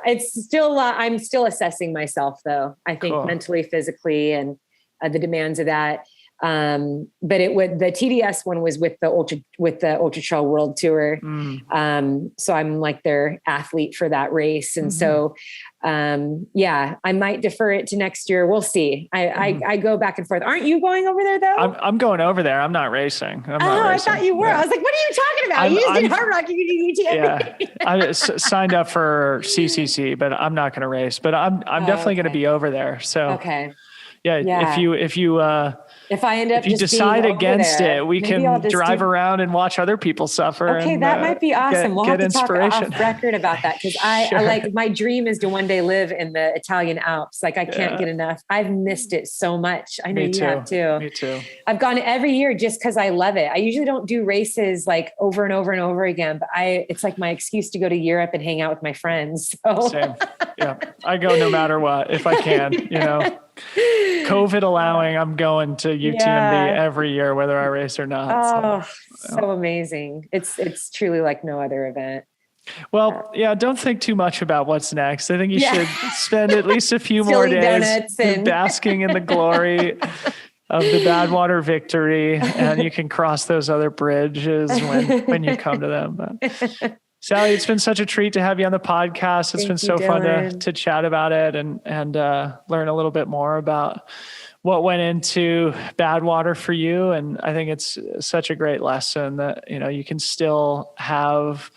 It's still, I'm still assessing myself though. I think mentally, physically, and the demands of that. But the TDS one was with the Ultra Trail World Tour. So I'm like their athlete for that race. And so, I might defer it to next year. We'll see. I go back and forth. Aren't you going over there though? I'm going over there. I'm not racing. I thought you were. Yeah. I was like, what are you talking about? You just did Hard Rock. You did UTMB. Yeah. I signed up for CCC, but I'm not going to race, but I'm definitely going to be over there. So, okay. Yeah. If I end up, if you decide against it, we can drive around and watch other people suffer. Okay, that might be awesome. We'll have to talk off record about that because I like my dream is to one day live in the Italian Alps. Like I can't get enough. I've missed it so much. I know you have too. Me too. I've gone every year just because I love it. I usually don't do races like over and over and over again, but it's like my excuse to go to Europe and hang out with my friends. So. Same. Yeah, I go no matter what if I can. COVID allowing, I'm going to UTMB every year, whether I race or not. Oh, so amazing. It's truly like no other event. Well, don't think too much about what's next. I think you should spend at least a few more days basking in the glory of the Badwater victory. And you can cross those other bridges when you come to them. But Sally, it's been such a treat to have you on the podcast. It's been so fun to chat about it and learn a little bit more about what went into Badwater for you. And I think it's such a great lesson that, you know, you can still have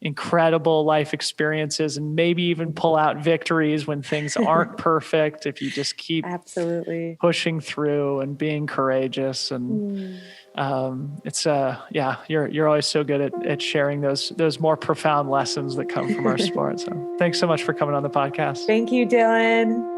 incredible life experiences and maybe even pull out victories when things aren't perfect if you just keep absolutely pushing through and being courageous. And you're always so good at sharing those more profound lessons that come from our sport. So thanks so much for coming on the podcast. Thank you, Dylan.